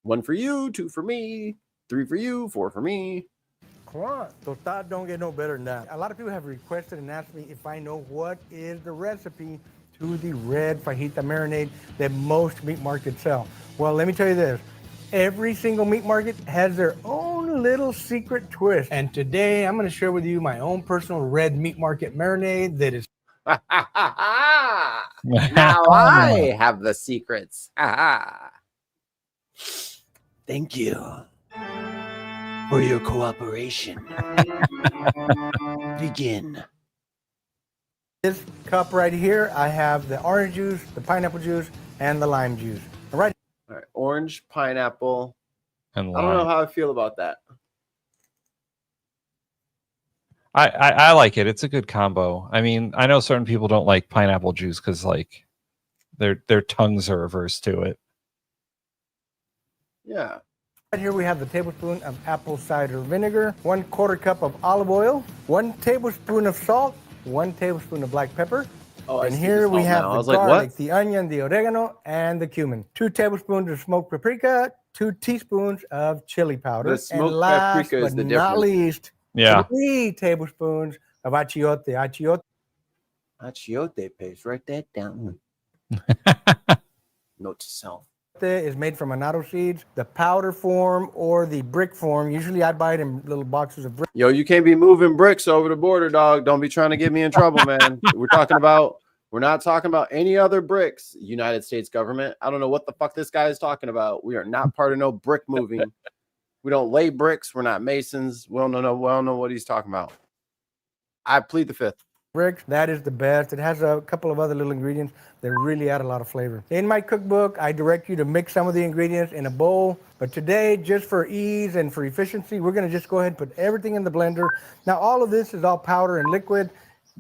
1 for you, 2 for me, 3 for you, 4 for me. Come on. Total don't get no better than that. A lot of people have requested and asked me if I know what is the recipe to the red fajita marinade that most meat markets sell. Well, let me tell you this. Every single meat market has their own little secret twist. And today I'm going to share with you my own personal red meat market marinade that is... Now I have the secrets. Thank you for your cooperation. Begin. This cup right here, I have the orange juice, the pineapple juice, and the lime juice. All right. All right, orange, pineapple. And I don't know how I feel about that. I like it. It's a good combo. I mean, I know certain people don't like pineapple juice because like their tongues are averse to it. Yeah. Right here we have the tablespoon of apple cider vinegar, 1/4 cup of olive oil, 1 tablespoon of salt, 1 tablespoon of black pepper. Oh, And here we have I the was like, garlic, what? the onion, the oregano, and the cumin. 2 tablespoons of smoked paprika, 2 teaspoons of chili powder. The smoked and last paprika is but the not difference. least, Yeah. 3 tablespoons of achiote. Achiote paste. Write that down. Note to self. Is made from annatto seeds, the powder form or the brick form. Usually I buy it in little boxes of brick. Yo, you can't be moving bricks over the border, dog. Don't be trying to get me in trouble, man. We're not talking about any other bricks. United States government. I don't know what the fuck this guy is talking about. We are not part of no brick moving. We don't lay bricks. We're not masons. We don't know what he's talking about. I plead the fifth. Bricks, that is the best. It has a couple of other little ingredients that really add a lot of flavor. In my cookbook, I direct you to mix some of the ingredients in a bowl. But today, just for ease and for efficiency, we're going to just go ahead and put everything in the blender. Now, all of this is all powder and liquid.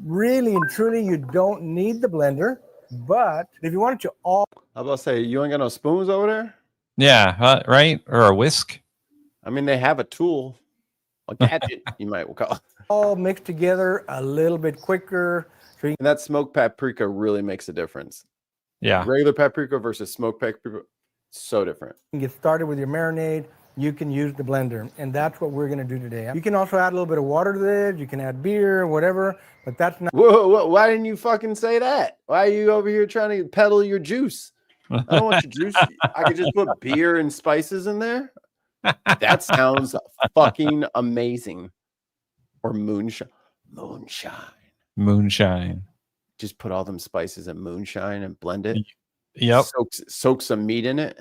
Really and truly, you don't need the blender. But if you wanted to all... I was about to say, you ain't got no spoons over there? Yeah, right? Or a whisk. I mean, they have a tool, a gadget, you might call it. all mixed together a little bit quicker. So you And that smoked paprika really makes a difference. Yeah. Regular paprika versus smoked paprika, so different. can get started with your marinade. You can use the blender, and that's what we're going to do today. You can also add a little bit of water to this. You can add beer, whatever, but that's not... Whoa, why didn't you fucking say that? Why are you over here trying to peddle your juice? I don't want your juice. I could just put beer and spices in there. That sounds fucking amazing. Or moonshine. Moonshine. Just put all them spices in moonshine and blend it. Yep. Soak some meat in it.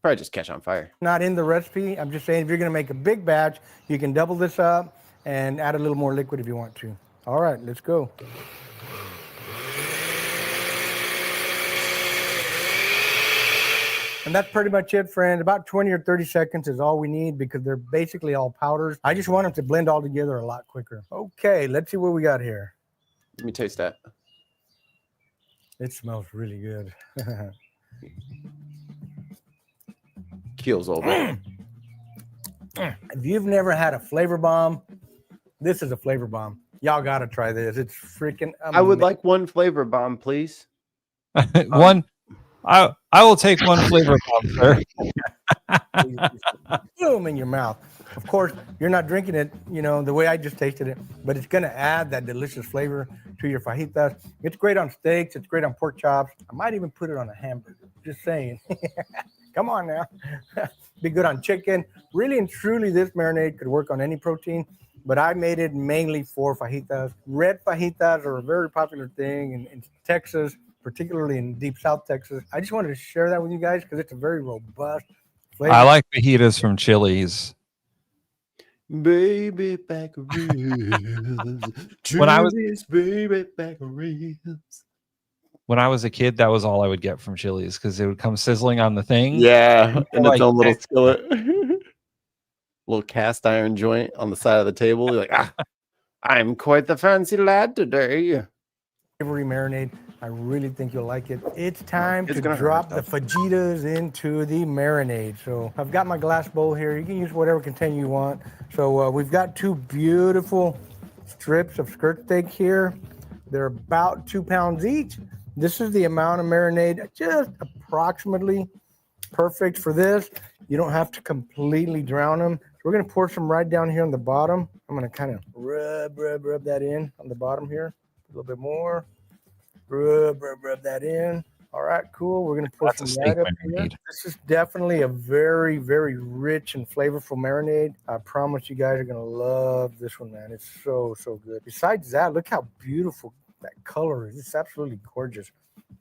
Probably just catch on fire. Not in the recipe. I'm just saying if you're going to make a big batch, you can double this up and add a little more liquid if you want to. All right, let's go. And that's pretty much it, friends. About 20 or 30 seconds is all we need because they're basically all powders. I just want them to blend all together a lot quicker. Okay, let's see what we got here. Let me taste that. It smells really good. Keel's over. If you've never had a flavor bomb, this is a flavor bomb. Y'all got to try this. It's freaking amazing. I would like one flavor bomb, please. One. I will take one flavor bomb, sir. Boom in your mouth. Of course, you're not drinking it, you know, the way I just tasted it, but it's going to add that delicious flavor to your fajitas. It's great on steaks. It's great on pork chops. I might even put it on a hamburger. Just saying. Come on now. Be good on chicken. Really and truly, this marinade could work on any protein, but I made it mainly for fajitas. Red fajitas are a very popular thing in Texas, particularly in deep South Texas. I just wanted to share that with you guys because it's a very robust flavor. I like fajitas from Chili's. Baby back ribs. When I was Chili's baby back ribs. when I was a kid, that was all I would get from Chili's because it would come sizzling on the thing. Yeah, in its Like, own little skillet. Little cast iron joint on the side of the table. You're like, I'm quite the fancy lad today. Savory marinade. I really think you'll like it. It's time It's to gonna drop hurt, the fajitas into the marinade. So I've got my glass bowl here. You can use whatever container you want. So we've got two beautiful strips of skirt steak here. They're about 2 pounds each. This is the amount of marinade, just approximately perfect for this. You don't have to completely drown them. So we're gonna pour some right down here on the bottom. I'm gonna kind of rub that in on the bottom here. A little bit more. Rub that in. All right, cool. We're gonna pour That's a some steak right up here. marinade. This is definitely a very, very rich and flavorful marinade. I promise you guys are gonna love this one, man. It's so good. Besides that, look how beautiful that color is. It's absolutely gorgeous.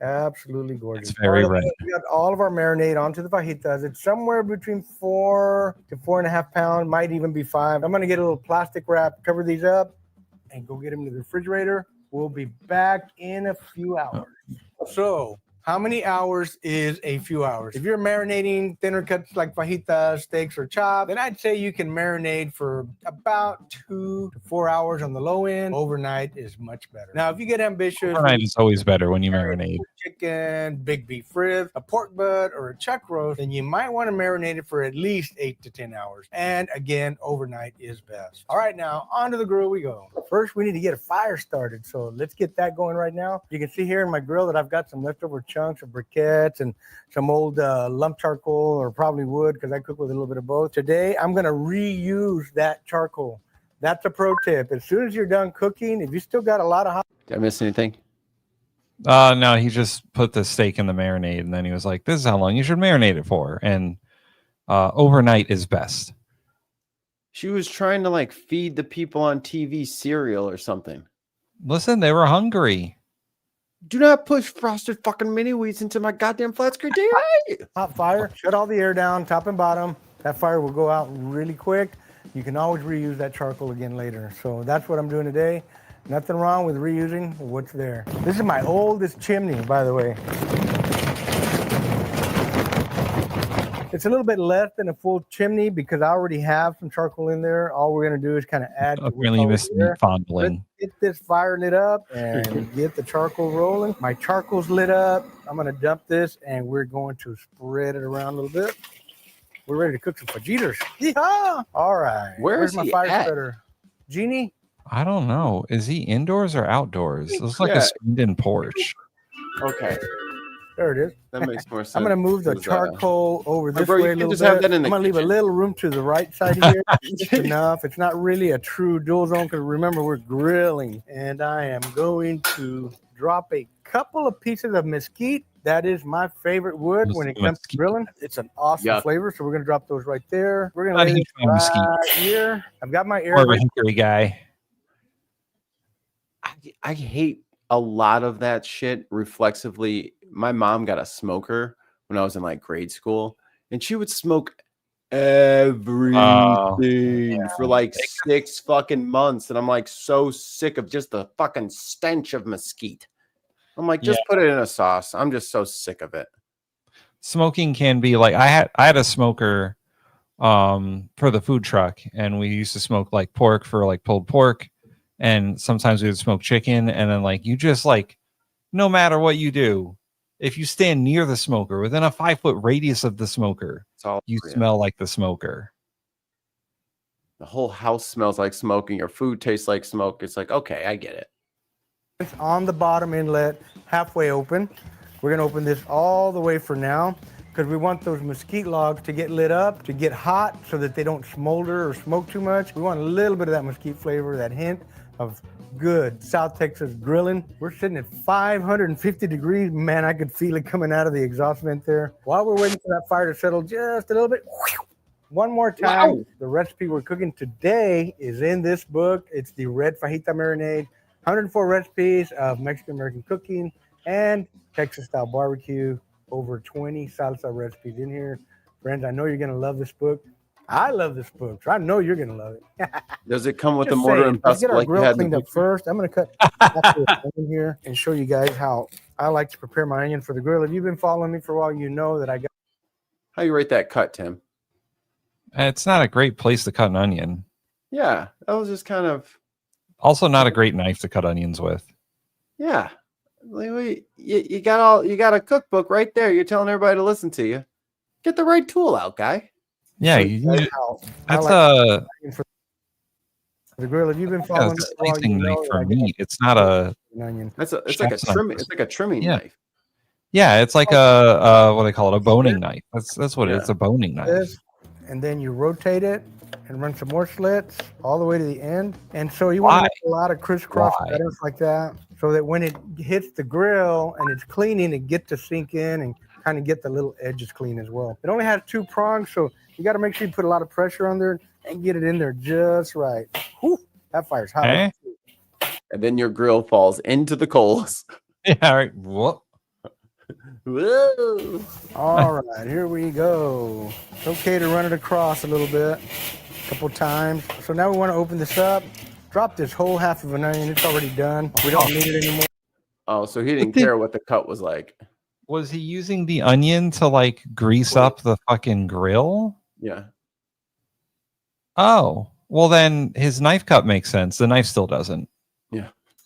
Absolutely gorgeous. It's very red. We got all of our marinade onto the fajitas. It's somewhere between 4 to 4.5 pounds, might even be 5. I'm gonna get a little plastic wrap, cover these up, and go get them to the refrigerator. We'll be back in a few hours. So, how many hours is a few hours? If you're marinating thinner cuts like fajitas, steaks, or chop, then I'd say you can marinate for about 2 to 4 hours on the low end. Overnight is much better. Now, if you get ambitious, Overnight is always better when you marinate. chicken, big beef ribs, a pork butt, or a chuck roast, then you might want to marinate it for at least 8 to 10 hours. And again, overnight is best. All right, now onto the grill we go. First, we need to get a fire started. So let's get that going right now. You can see here in my grill that I've got some leftover chunks of briquettes and some old lump charcoal, or probably wood, because I cook with a little bit of both. Today, I'm going to reuse that charcoal. That's a pro tip. As soon as you're done cooking, if you still got a lot of hot Did I miss anything? No, he just put the steak in the marinade, and then he was like, "This is how long you should marinate it for." And overnight is best. She was trying to like feed the people on TV cereal or something. Listen, they were hungry. Do not push frosted fucking mini wheats into my goddamn flat screen TV. hot fire, shut all the air down, top and bottom. That fire will go out really quick. You can always reuse that charcoal again later. So that's what I'm doing today. Nothing wrong with reusing what's there. This is my oldest chimney, by the way. It's a little bit less than a full chimney because I already have some charcoal in there. All we're gonna do is kind of add. Really missed meat fondling. Let's get this fire lit up and get the charcoal rolling. My charcoal's lit up. I'm gonna dump this and we're going to spread it around a little bit. We're ready to cook some fajitas. Yeehaw! All right. Where's my fire spreader? Genie? I don't know. Is he indoors or outdoors? It looks like a screened-in porch. Okay. There it is. That makes more sense. I'm going to move the charcoal over this way a little bit. Have that in I'm going to leave a little room to the right side here. Just enough. It's not really a true dual zone because remember, we're grilling. And I am going to drop a couple of pieces of mesquite. That is my favorite wood when it comes to grilling. It's an awesome flavor. So we're going to drop those right there. We're going to lay it right here. I've got my air. Or a hickory guy. I hate a lot of that shit reflexively. My mom got a smoker when I was in like grade school, and she would smoke everything for like 6 fucking months. And I'm like so sick of just the fucking stench of mesquite. I'm like, just put it in a sauce. I'm just so sick of it. Smoking can be like I had a smoker for the food truck, and we used to smoke like pork for like pulled pork. And sometimes we would smoke chicken, and then like you just like, no matter what you do, if you stand near the smoker within a 5-foot radius of the smoker, you smell like the smoker. The whole house smells like smoking. Your food tastes like smoke. It's like, okay, I get it. It's on the bottom inlet, halfway open. We're gonna open this all the way for now because we want those mesquite logs to get lit up, to get hot so that they don't smolder or smoke too much. We want a little bit of that mesquite flavor, that hint of good South Texas grilling. We're sitting at 550 degrees. Man, I could feel it coming out of the exhaust vent there. While we're waiting for that fire to settle just a little bit, one more time. Wow. The recipe we're cooking today is in this book. It's the red fajita marinade, 104 recipes of Mexican-American cooking and Texas-style barbecue. Over 20 salsa recipes in here. Friends, I know you're going to love this book. I love this book, so I know you're gonna love it. Does it come with Just a mortar saying, and let's get pestle our like you grill had in cleaned the up picture? first. I'm gonna cut half the onion here and show you guys how I like to prepare my onion for the grill. If you've been following me for a while, you know that I got. How you rate that cut, Tim? It's not a great place to cut an onion. Yeah, that was just kind of Also, not a great knife to cut onions with. yeah. You got a cookbook right there. You're telling everybody to listen to you. Get the right tool out, guy. Yeah, How I that's like a onion for the grill. If you've been yeah, following it's me a for a while, you slicing knife know that for I got meat. It's not a an onion. It's like a chef's knife. trimming. It's like a trimming Yeah. knife. Yeah, it's like a what do they call it? A boning knife. That's what it is. Yeah. A boning knife. This, and then you rotate it and run some more slits all the way to the end. And so you want to Why? make a lot of crisscross Why? patterns like that, so that when it hits the grill and it's cleaning, it gets to sink in and kind of get the little edges clean as well. It only has 2 prongs, so you got to make sure you put a lot of pressure on there and get it in there just right. Whew, that fire's hot. Eh? And then your grill falls into the coals. Yeah. Right. Whoop. Whoa. All right, here we go. It's okay to run it across a little bit, a couple times. So now we want to open this up. Drop this whole half of an onion. It's already done. We don't need it anymore. Oh, so he didn't the- care what the cut was like. Was he using the onion to like grease up the fucking grill? Yeah. Oh, well then his knife cut makes sense. The knife still doesn't.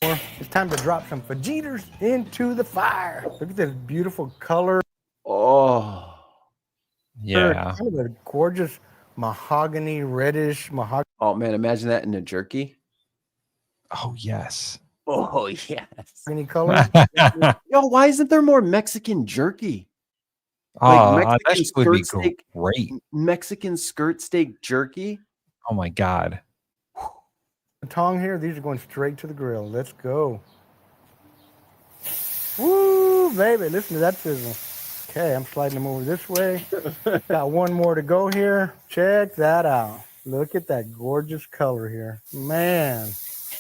It's time to drop some fajitas into the fire. Look at this beautiful color. Oh. Yeah. Kind of a gorgeous mahogany, reddish mahogany. Oh man, imagine that in a jerky. Oh yes. Oh yes. Color. Yo, why isn't there more Mexican jerky? Oh, Mexican that shit would be skirt steak. great. Mexican skirt steak jerky? Oh my god. The tong here, these are going straight to the grill. Let's go. Woo, baby, listen to that sizzle. Okay, I'm sliding them over this way. Got one more to go here. Check that out. Look at that gorgeous color here. Man.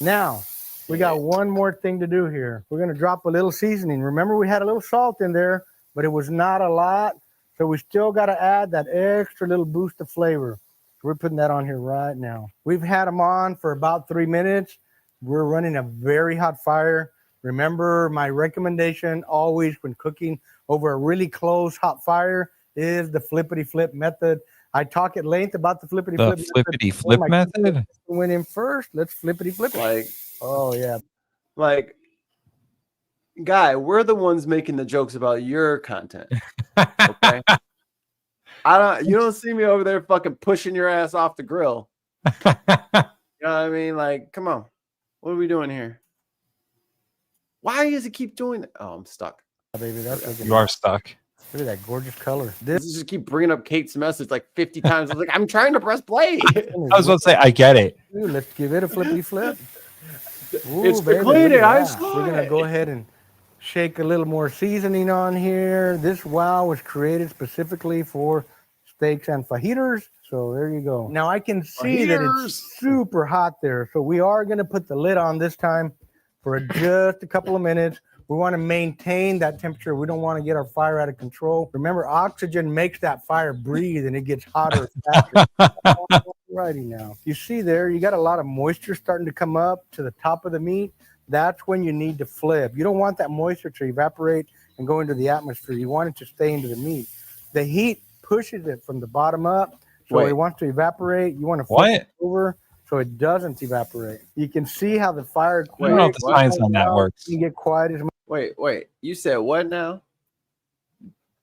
Now, we got one more thing to do here. We're going to drop a little seasoning. Remember, we had a little salt in there, but it was not a lot. So we still got to add that extra little boost of flavor. We're putting that on here right now. We've had them on for about 3 minutes. We're running a very hot fire. Remember, my recommendation always when cooking over a really close hot fire is the flippity flip method. I talk at length about the flippity flip The flippity flip method? Went in first. Let's flippity flip. Like, Oh yeah. like, guy, we're the ones making the jokes about your content. Okay. You don't see me over there fucking pushing your ass off the grill. You know what I mean? Like, come on. What are we doing here? Why does it keep doing that? Oh, I'm stuck. Baby, that's looking You are stuck. Look at that gorgeous color. This is just keep bringing up Kate's message like 50 times. I was like, I'm trying to press play. I was about to say, I get it. Let's give it a flippity flip. Ooh, It's for baby, cleaning. look at I that. saw We're gonna it. go ahead and shake a little more seasoning on here. This wow was created specifically for steaks and fajitas. So there you go. Now I can see that Fajitas. it's super hot there. So we are gonna put the lid on this time for just a couple of minutes. We want to maintain that temperature. We don't want to get our fire out of control. Remember, oxygen makes that fire breathe and it gets hotter faster. Alrighty now. You see there, you got a lot of moisture starting to come up to the top of the meat. That's when you need to flip. You don't want that moisture to evaporate and go into the atmosphere. You want it to stay into the meat. The heat pushes it from the bottom up. So Wait. it wants to evaporate. You want to flip it What? over so it doesn't evaporate. You can see how the fire I don't know if the Wait, science on that works. You get quiet as much. Wait. You said what now?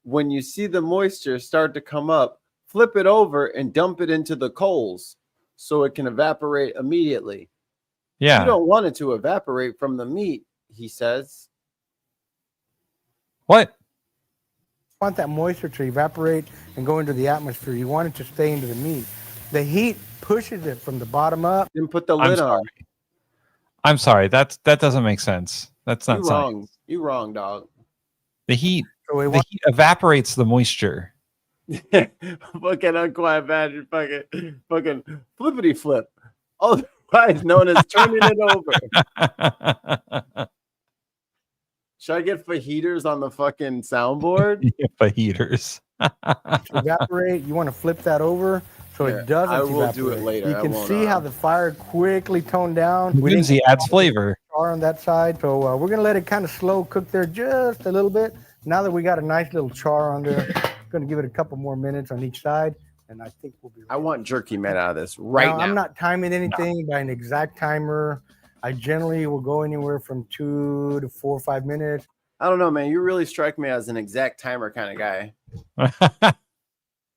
When you see the moisture start to come up, flip it over and dump it into the coals so it can evaporate immediately. Yeah. You don't want it to evaporate from the meat, he says. What? You want that moisture to evaporate and go into the atmosphere. You want it to stay into the meat. The heat pushes it from the bottom up. Then put the I'm lid on. sorry. I'm sorry. That doesn't make sense. That's not You science. wrong. You wrong, dog. The heat So heat evaporates the moisture. Fucking unquiet badger, fucking flippity flip. Otherwise known as turning it over. Should I get fajitas on the fucking soundboard? Fajitas. to evaporate, you want to flip that over so Yeah, it doesn't I will evaporate. do it later. You I can won't, see how the fire quickly toned down. The We didn't whimsy adds flavor. char on that side, so we're gonna let it kind of slow cook there just a little bit. Now that we got a nice little char on there, gonna give it a couple more minutes on each side, and I think we'll be ready. I want jerky made out of this right now. I'm not timing anything by an exact timer. I generally will go anywhere from 2 to 4 or 5 minutes. I don't know, man. You really strike me as an exact timer kind of guy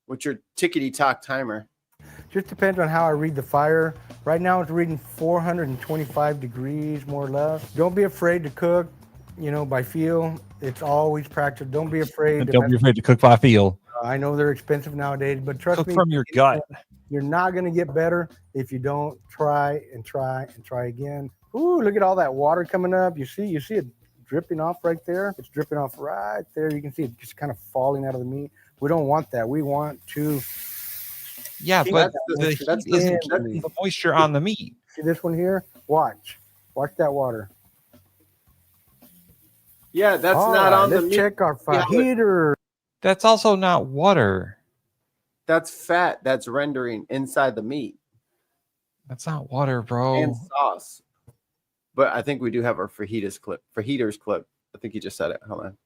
with your tickety tock timer. Just depends on how I read the fire. Right now it's reading 425 degrees, more or less. Don't be afraid to cook, by feel. It's always practice. Don't be afraid. Don't be afraid to cook by feel. I know they're expensive nowadays, but trust Cook me, from your gut. you're not going to get better if you don't try and try and try again. Ooh, look at all that water coming up. You see it dripping off right there. It's dripping off right there. You can see it just kind of falling out of the meat. We don't want that. We want to. Yeah, keep but that the heat moisture isn't in keeping the moisture on the meat. See this one here? Watch that water. Yeah, that's All not right, on the let's meat. check our fajita. That's also not water. That's fat that's rendering inside the meat That's not water, bro. and sauce. But I think we do have our fajitas clip. Fajitas clip. I think you just said it. Hold on.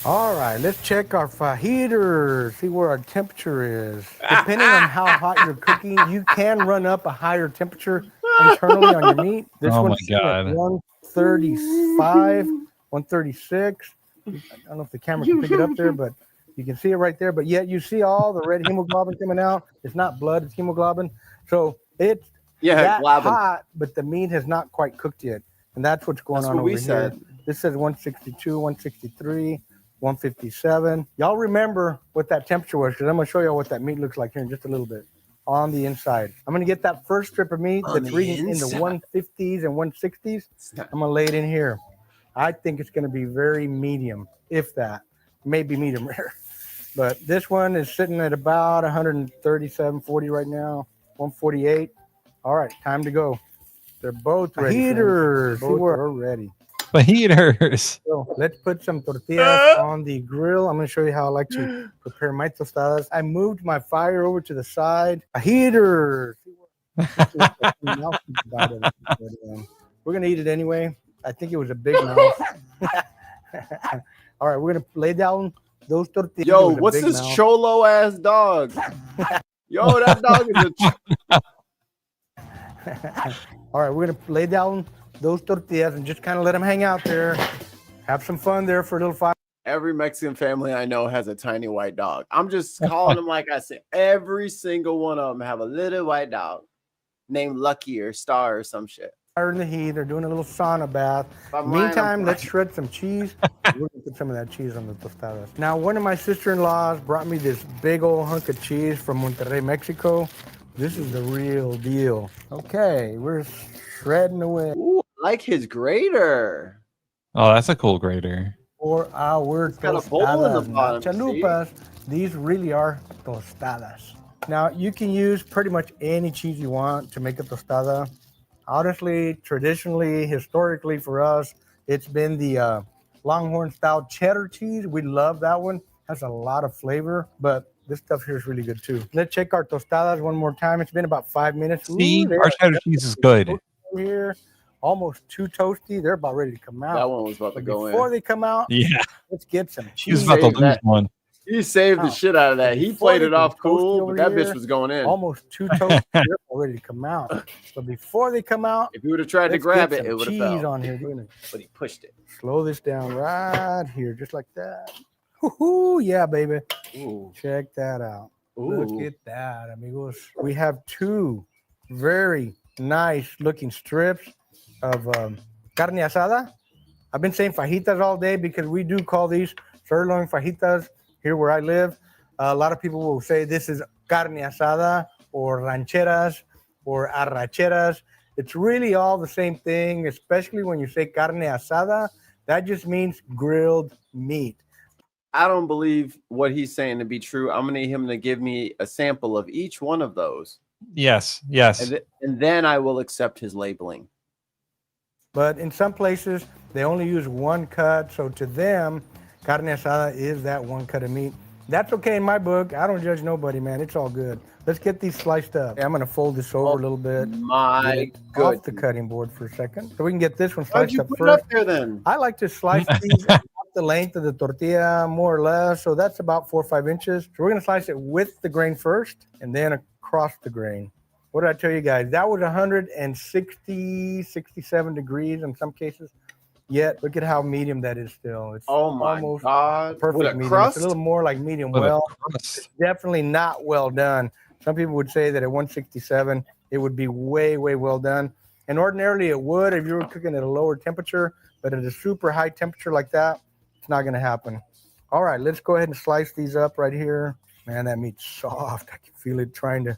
All right, let's check our fajitas. See where our temperature is. Depending on how hot you're cooking, you can run up a higher temperature internally on your meat. This Oh my one's sitting at God. 135, 136. I don't know if the camera can pick it up there, but you can see it right there. But yet you see all the red hemoglobin coming out. It's not blood, it's hemoglobin. So it's that hot, but the meat has not quite cooked yet. And that's what's going on over here. This says 162, 163. 157. Y'all remember what that temperature was, because I'm going to show you what that meat looks like here in just a little bit on the inside. I'm going to get that first strip of meat that's reading in the 150s and 160s. I'm going to lay it in here. I think it's going to be very medium, if that. Maybe medium rare. But this one is sitting at about 137.40 right now, 148. All right, time to go. They're both ready. Heaters. Both are ready. Fajitas. So let's put some tortillas on the grill. I'm going to show you how I like to prepare my tostadas. I moved my fire over to the side. A heater. We're going to eat it anyway. I think it was a big mouth. All right, we're going to lay down those tortillas. Yo, what's this cholo ass dog? Yo, that dog is a. All right, we're going to lay down those tortillas and just kind of let them hang out there. Have some fun there for a little fire. Every Mexican family I know has a tiny white dog. I'm just calling them like I said. Every single one of them have a little white dog named Lucky or Star or some shit. Fire in the heat. They're doing a little sauna bath. Meantime, let's shred some cheese. We're going to put some of that cheese on the tostadas. Now, one of my sister-in-laws brought me this big old hunk of cheese from Monterrey, Mexico. This is the real deal. Okay, we're shredding away. Ooh, I like his grater. Oh, that's a cool grater. For our tostadas, not chalupas, these really are tostadas. Now, you can use pretty much any cheese you want to make a tostada. Honestly, traditionally, historically for us, it's been the Longhorn style cheddar cheese. We love that one. Has a lot of flavor, but this stuff here is really good too. Let's check our tostadas one more time. It's been about 5 minutes. See, our cheddar cheese is good. Here, almost too toasty. They're about ready to come out. That one was about to go in. Before they come out, Yeah, let's get some cheese. he was about to lose one. He saved the shit out of that. He played it off cool, but that bitch was going in. Almost too toasty. They're ready to come out. But before they come out, if he would have tried to grab it, it would have cheese fell. on here. But he pushed it. Slow this down right here, just like that. Woohoo, yeah, baby. Ooh. Check that out. Ooh. Look at that, amigos. We have two very nice looking strips of carne asada. I've been saying fajitas all day because we do call these sirloin fajitas here where I live. A lot of people will say this is carne asada or rancheras or arracheras. It's really all the same thing, especially when you say carne asada. That just means grilled meat. I don't believe what he's saying to be true. I'm going to need him to give me a sample of each one of those. Yes. And then I will accept his labeling. But in some places, they only use one cut. So to them, carne asada is that one cut of meat. That's okay in my book. I don't judge nobody, man. It's all good. Let's get these sliced up. I'm gonna fold this over a little bit. My Get it good. off the cutting board for a second, so we can get this one Why'd sliced you up put it first. up there then? I like to slice these about the length of the tortilla, more or less. So that's about 4 or 5 inches. So we're gonna slice it with the grain first, and then across the grain. What did I tell you guys? That was 160, 67 degrees in some cases. Yet look at how medium that is still. It's Oh my almost god! perfect With a medium. crust? It's a little more like medium With a well. crust. It's definitely not well done. Some people would say that at 167, it would be way, way well done. And ordinarily it would if you were cooking at a lower temperature, but at a super high temperature like that, it's not going to happen. All right, let's go ahead and slice these up right here. Man, that meat's soft. I can feel it trying to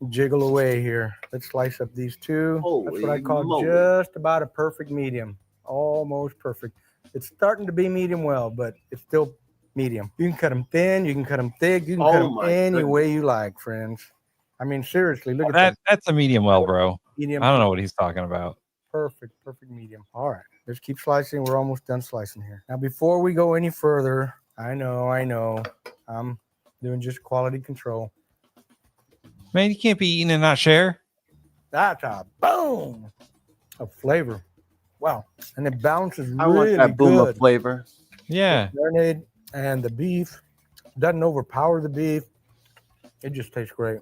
jiggle away here. Let's slice up these two. That's what I Holy call moly. just about a perfect medium. Almost perfect. It's starting to be medium well, but it's still medium. You can cut them thin, you can cut them thick, you can cut them my any goodness. way you like, friends. I mean, seriously, look at That that. that's a medium well, bro. Medium, I don't know what he's talking about. perfect medium. All right, let's keep slicing. We're almost done slicing here. Now, before we go any further, I know, I'm doing just quality control. Man, you can't be eating and not share. That's a boom of flavor. Wow, and it balances I really want that boom good. of flavor. Yeah. Marinade and the beef doesn't overpower the beef. It just tastes great.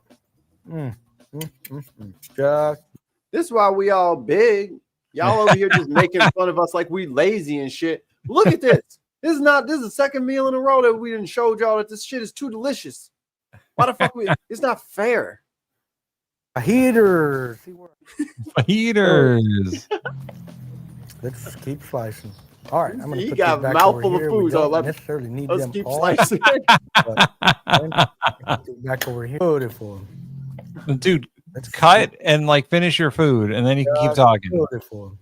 Just This is why we all big. Y'all over here just making fun of us like we lazy and shit. Look at this. This is the second meal in a row that we didn't show y'all that this shit is too delicious. Why the fuck it's not fair. a heater. See where Heaters. Let's keep slicing. All right, I'm gonna You put got these back mouthful over of here. food, We so don't necessarily need Let's them keep all. slicing. But put these back over here. Beautiful. Dude, Let's cut and like finish your food, and then you can keep talking. Beautiful.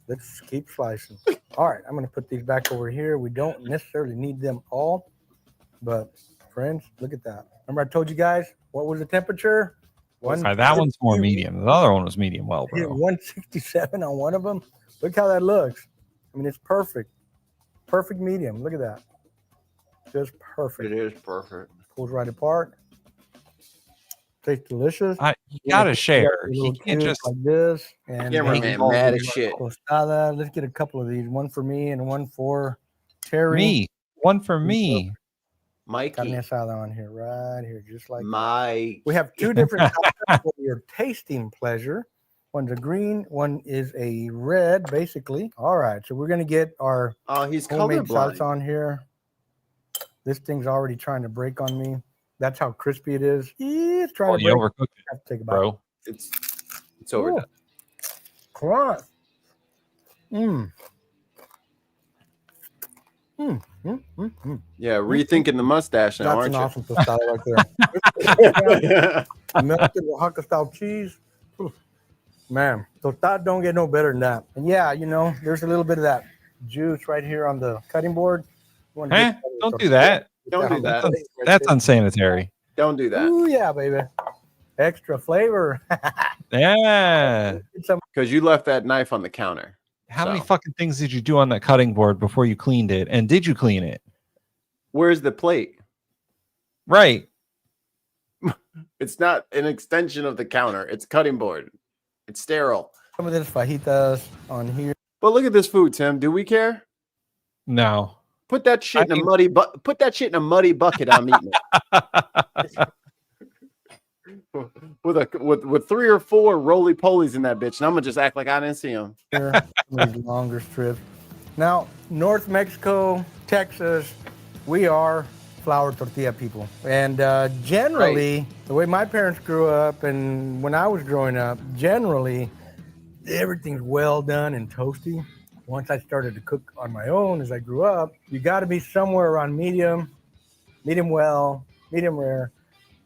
Let's keep slicing. All right, I'm gonna put these back over here. We don't necessarily need them all, but friends, look at that. Remember I told you guys what was the temperature? All right, that one's more medium. The other one was medium well, Hit bro. 167 on one of them. Look how that looks. I mean, it's perfect. Perfect medium. Look at that. Just perfect. It is perfect. Pulls right apart. Tastes delicious. You gotta share. A You little can't cubes just. like this. And Cameraman mad as shit. tostada. Let's get a couple of these. One for me and one for Terry. Me. One for me. Carne Mikey. asada on here, right here, just like that. My We have two different toppings for your tasting pleasure. One's a green, one is a red, basically. All right, so we're gonna get our he's homemade colorblind. salsa on here. This thing's already trying to break on me. That's how crispy it is. It's trying Oh, to you break. overcooked it, I have to take a bite. bro. It's overdone. Crunch. Mmm. Yeah, rethinking the mustache now, That's an aren't awesome tostada right there. you? Melted Oaxaca style cheese. Oof. Man, tostada don't get no better than that. And yeah, you know, there's a little bit of that juice right here on the cutting board. You wanna Eh? get that Don't do tortilla, that. get Don't do on the that. plate right That's there. unsanitary. Don't do that. Ooh, yeah, baby. Extra flavor. Yeah. Get some Because you left that knife on the counter. How many So. fucking things did you do on that cutting board before you cleaned it? And did you clean it? Where's the plate? Right. It's not an extension of the counter. It's cutting board. It's sterile. of this fajitas on here. But look at this food, Tim. Do we care? No. Put that shit in a muddy put that shit in a muddy bucket. I'm eating it. with 3 or 4 roly polies in that bitch, and I'm gonna just act like I didn't see them. Here, these longer strips. Now, North Mexico, Texas, we are flour tortilla people. And generally, the way my parents grew up and when I was growing up, generally, everything's well done and toasty. Once I started to cook on my own as I grew up, you got to be somewhere around medium well, medium rare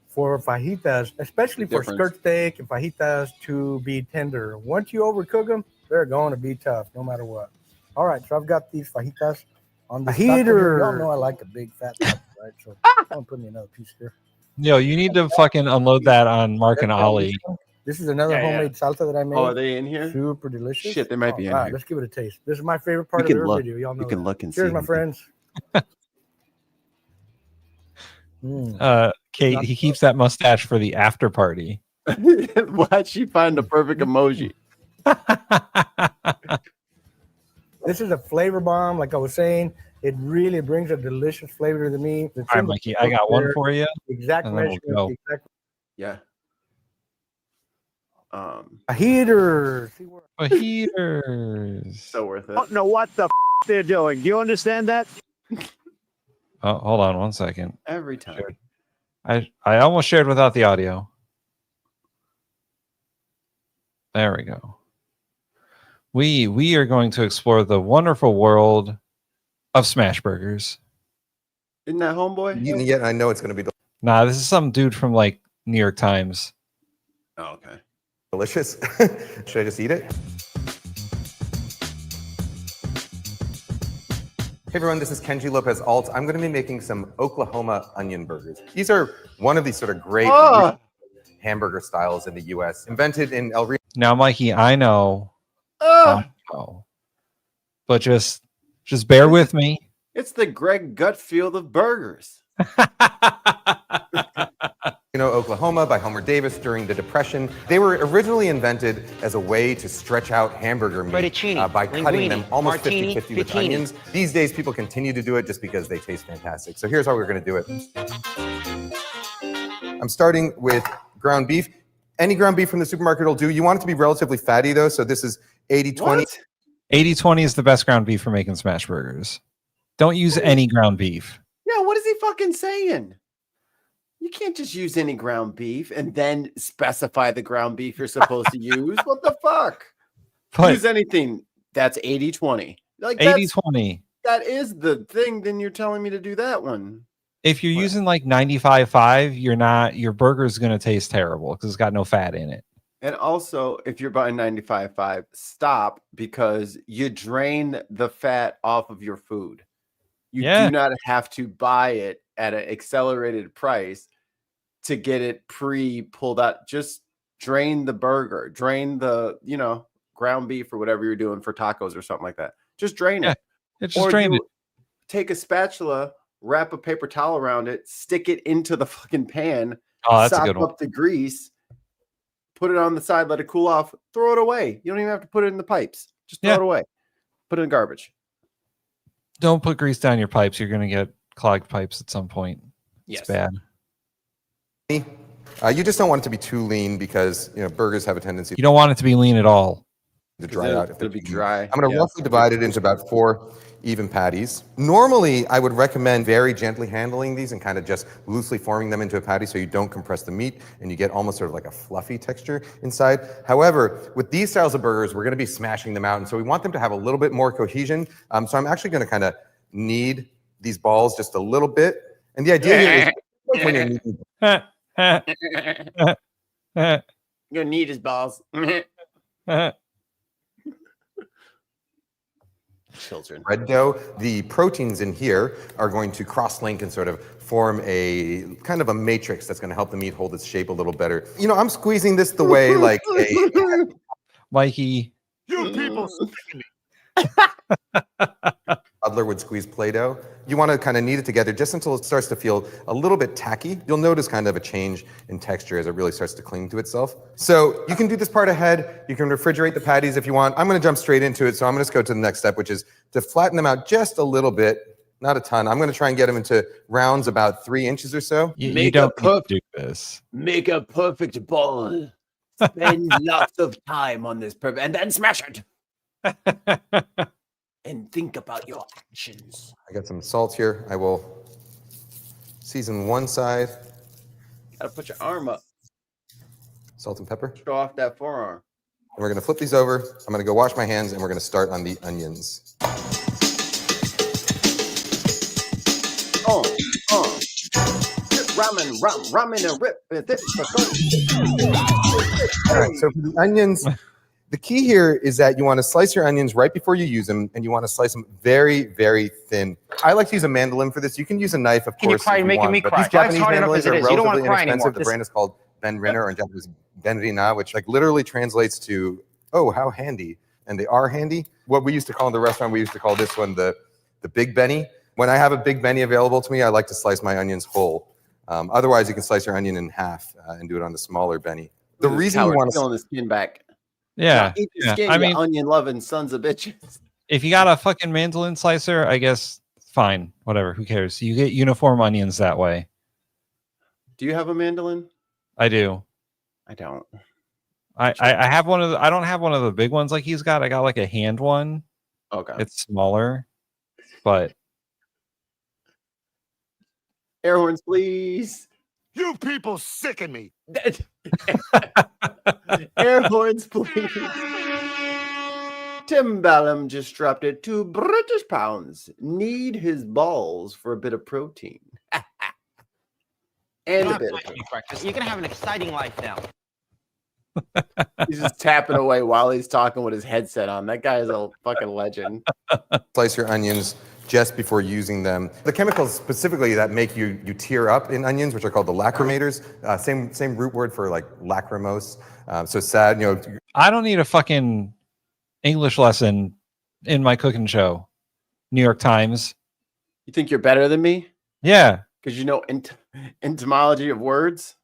for fajitas, especially for skirt steak and fajitas to be tender. Once you overcook them, they're going to be tough no matter what. All right, so I've got these fajitas on the heater. Y'all know I like a big fat taco, right? So I'm going to put me another piece here. Yo, you need to fucking unload that on Mark and Ollie. This is another homemade salsa that I made. Oh, are they in here? Super delicious. Shit, they might be in All right, here. let's give it a taste. This is my favorite part We of can the look. video. Y'all know We can that. look and Cheers, see. my friends. Kate, he keeps that mustache for the after party. Why'd she find the perfect emoji? This is a flavor bomb. Like I was saying, it really brings a delicious flavor to the meat. All right, Mikey, I got one for you. Exact and then we'll measurement. go. Exact Yeah. a heater. Heaters. So worth it. Don't know what the they're doing. Do you understand that? Oh, hold on one second. Every time. I almost shared without the audio. There we go. We are going to explore the wonderful world of smash burgers. Isn't that homeboy? Yet I know it's going to be Nah, this is some dude from like New York Times. Oh, okay. delicious. Should I just eat it? Hey everyone, this is Kenji Lopez Alt. I'm going to be making some Oklahoma onion burgers. These are one of these sort of great hamburger styles in the U.S. Invented in El Rio. Now, Mikey, I know, but just bear with me. It's the Greg Gutfield of burgers. Oklahoma by Homer Davis during the Depression. They were originally invented as a way to stretch out hamburger meat by cutting them almost 50-50 with onions. These days, people continue to do it just because they taste fantastic. So here's how we're going to do it. I'm starting with ground beef. Any ground beef from the supermarket will do. You want it to be relatively fatty, though, so this is 80-20. 80-20 is the best ground beef for making smash burgers. Don't use any ground beef. Yeah, what is he fucking saying? You can't just use any ground beef and then specify the ground beef you're supposed to use. What the fuck? But use anything that's 80-20. Like 80-20. That is the thing. Then you're telling me to do that one. If you're using like 95.5, your burger's going to taste terrible because it's got no fat in it. And also, if you're buying 95.5, stop, because you drain the fat off of your food. You do not have to buy it at an accelerated price to get it pulled out. Just drain the burger, drain the, ground beef or whatever you're doing for tacos or something like that. Just drain it. Just drain it. Take a spatula, wrap a paper towel around it, stick it into the fucking pan. Oh, that's a good one. Up the grease, put it on the side, let it cool off, throw it away. You don't even have to put it in the pipes. Just throw it away. Put it in garbage. Don't put grease down your pipes. You're going to get clogged pipes at some point. It's bad. You just don't want it to be too lean because burgers have a tendency. You don't want it to be lean at all. To dry out. It'll be dry. I'm going to roughly divide it into about 4 even patties. Normally, I would recommend very gently handling these and kind of just loosely forming them into a patty so you don't compress the meat and you get almost sort of like a fluffy texture inside. However, with these styles of burgers, we're going to be smashing them out, and so we want them to have a little bit more cohesion. So I'm actually going to kind of knead these balls just a little bit. And the idea here is when you're kneading. You're going to knead his balls. Children. Bread dough. The proteins in here are going to cross-link and sort of form a kind of a matrix that's going to help the meat hold its shape a little better. I'm squeezing this the way like a Mikey. You people toddler would squeeze Play-Doh. You want to kind of knead it together just until it starts to feel a little bit tacky. You'll notice kind of a change in texture as it really starts to cling to itself. So you can do this part ahead. You can refrigerate the patties if you want. I'm going to jump straight into it. So I'm going to go to the next step, which is to flatten them out just a little bit. Not a ton. I'm going to try and get them into rounds about 3 inches or so. You don't need to do this. Make a perfect ball. Spend lots of time on this and then smash it. And think about your actions. I got some salt here. I will season one side. Gotta put your arm up. Salt and pepper. Show off that forearm. And we're going to flip these over. I'm going to go wash my hands, and we're going to start on the onions. Ramen and rip. All right, so for the onions, the key here is that you want to slice your onions right before you use them, and you want to slice them very, very thin. I like to use a mandolin for this. You can use a knife, of course, if you want, but these Japanese mandolins are relatively inexpensive. The brand is called BIN-ner, or in Japanese, Ben-rina, which literally translates to, oh, how handy. And they are handy. What we used to call in the restaurant, we used to call this one the Big Benny. When I have a Big Benny available to me, I like to slice my onions whole. Otherwise, you can slice your onion in half and do it on the smaller Benny. The reason you want to peeling the skin back. Yeah. Eat the Yeah. skin, I you mean, onion loving sons of bitches. if you got a fucking mandolin slicer, I guess fine, whatever. Who cares? You get uniform onions that way. Do you have a mandolin? I do. I don't. I have one of the. I don't have one of the big ones like he's got. I got like a hand one. Okay. It's smaller, but Air horns, please. You people sicken me. Air horns, please. Tim Ballum just dropped it 2 British pounds. Need his balls for a bit of protein. And a bit of protein. Breakfast. You're gonna have an exciting life now. He's just tapping away while he's talking with his headset on. That guy is a fucking legend. slice your onions just before using them. The chemicals specifically that make you tear up in onions, which are called the lacrimators, same root word for like lacrimose. So sad, you know. I don't need a fucking English lesson in my cooking show. New York Times. You think you're better than me? Yeah. Because you know entomology of words?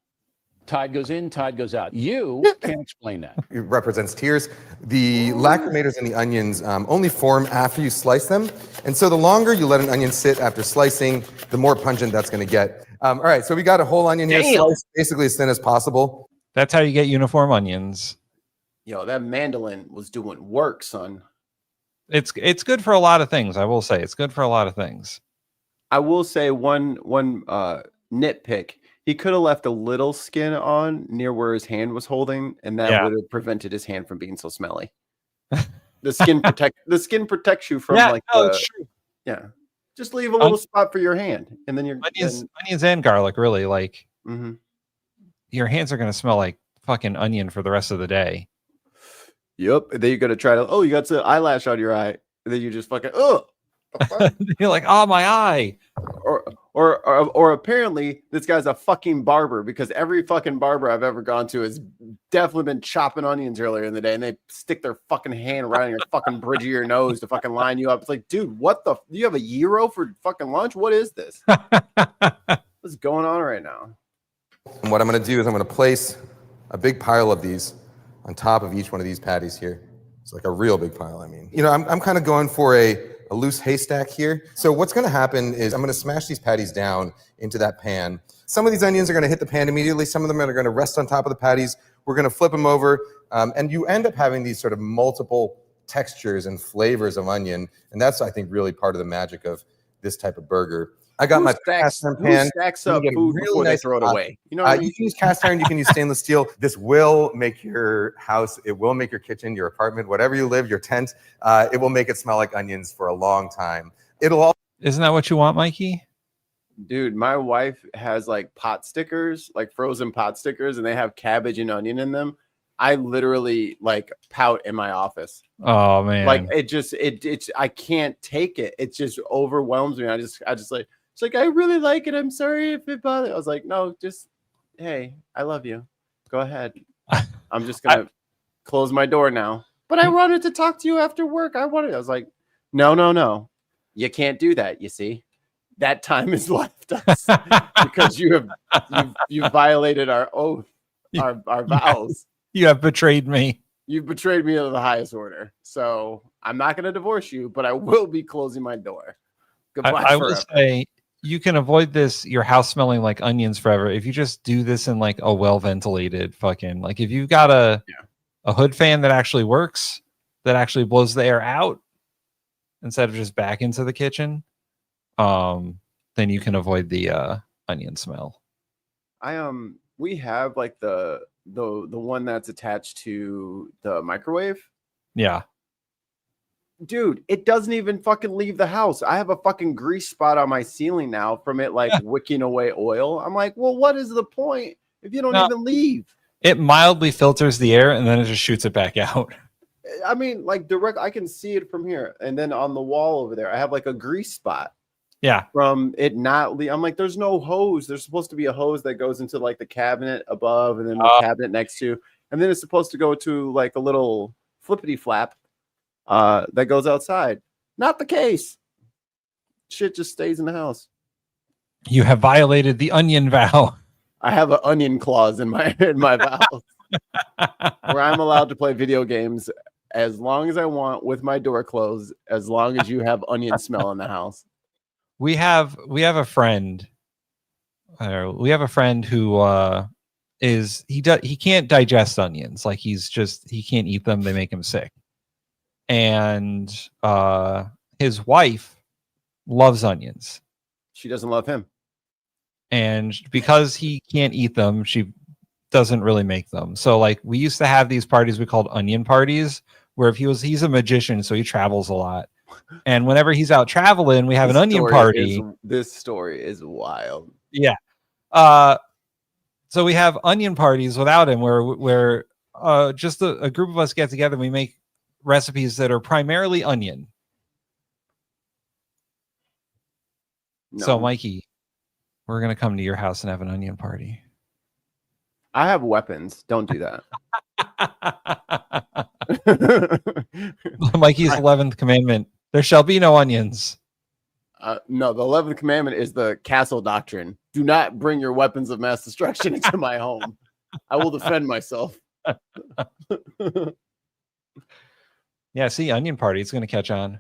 Tide goes in, tide goes out. You can't explain that. It represents tears. The lacrimators in the onions only form after you slice them. And so the longer you let an onion sit after slicing, the more pungent that's going to get. All right, so we got a whole onion here, sliced basically as thin as possible. That's how you get uniform onions. Yo, that mandolin was doing work, son. It's good for a lot of things. I will say it's good for a lot of things. I will say one nitpick. He could have left a little skin on near where his hand was holding, and that would have prevented his hand from being so smelly. The skin protects you from it's true. Yeah. Just leave a little spot for your hand, and then onions and garlic. Really, like mm-hmm. Your hands are gonna smell like fucking onion for the rest of the day. Yep. And then you're gonna try to. Oh, you got some eyelash on your eye, and then you just fucking. You're like, oh, my eye. Or apparently this guy's a fucking barber, because every fucking barber I've ever gone to has definitely been chopping onions earlier in the day, and they stick their fucking hand right on your fucking bridge of your nose to fucking line you up. It's like, dude, what the? Do you have a gyro for fucking lunch? What is this? What's going on right now? And what I'm going to do is I'm going to place a big pile of these on top of each one of these patties here. It's like a real big pile. I mean, you know, I'm kind of going for a loose haystack here. So what's going to happen is I'm going to smash these patties down into that pan. Some of these onions are going to hit the pan immediately. Some of them are going to rest on top of the patties. We're going to flip them over. And you end up having these sort of multiple textures and flavors of onion. And that's, I think, really part of the magic of this type of burger. I got my cast iron pan. Stacks up food before they throw it away. You know what I mean? You can use cast iron, you can use stainless steel. This will make your house, it will make your kitchen, your apartment, whatever you live, your tent, it will make it smell like onions for a long time. Isn't that what you want, Mikey? Dude, my wife has like pot stickers, like frozen pot stickers, and they have cabbage and onion in them. I literally like pout in my office. Oh man. Like it's I can't take it. It just overwhelms me. I just like, it's like, I really like it. I'm sorry if it bothers. I was like, no, just, hey, I love you. Go ahead. I'm just going to close my door now. But I wanted to talk to you after work. I was like, no. You can't do that, you see. That time is left us because you violated our oath, our vows. You have betrayed me. You've betrayed me to the highest order. So I'm not going to divorce you, but I will be closing my door. Goodbye. I will say, you can avoid your house smelling like onions forever if you just do this in like a well-ventilated fucking, like if you've got a hood fan that actually works, that actually blows the air out instead of just back into the kitchen, then you can avoid the onion smell. We have like the one that's attached to the microwave. Yeah. Dude, it doesn't even fucking leave the house. I have a fucking grease spot on my ceiling now from it like wicking away oil. I'm like, well, what is the point if you don't even leave? It mildly filters the air and then it just shoots it back out. I mean, like direct, I can see it from here. And then on the wall over there, I have like a grease spot. Yeah. From it not I'm like, there's no hose. There's supposed to be a hose that goes into like the cabinet above and then the cabinet next to. And then it's supposed to go to like a little flippity flap that goes outside. Not the case. Shit just stays in the house. You have violated the onion vow. I have an onion clause in my vows where I'm allowed to play video games as long as I want with my door closed, as long as you have onion smell in the house. We have a friend. We have a friend who he can't digest onions. Like he can't eat them. They make him sick. And his wife loves onions. She doesn't love him. And because he can't eat them, she doesn't really make them. So like we used to have these parties we called onion parties, where if he's a magician, so he travels a lot. And whenever he's out traveling, we have an onion party. This story is wild. Yeah. So we have onion parties without him where just a group of us get together and we make recipes that are primarily onion. No. So Mikey, we're going to come to your house and have an onion party. I have weapons. Don't do that. Mikey's 11th commandment. There shall be no onions. No, the 11th commandment is the castle doctrine. Do not bring your weapons of mass destruction into my home. I will defend myself. Yeah, see, onion party. It's going to catch on.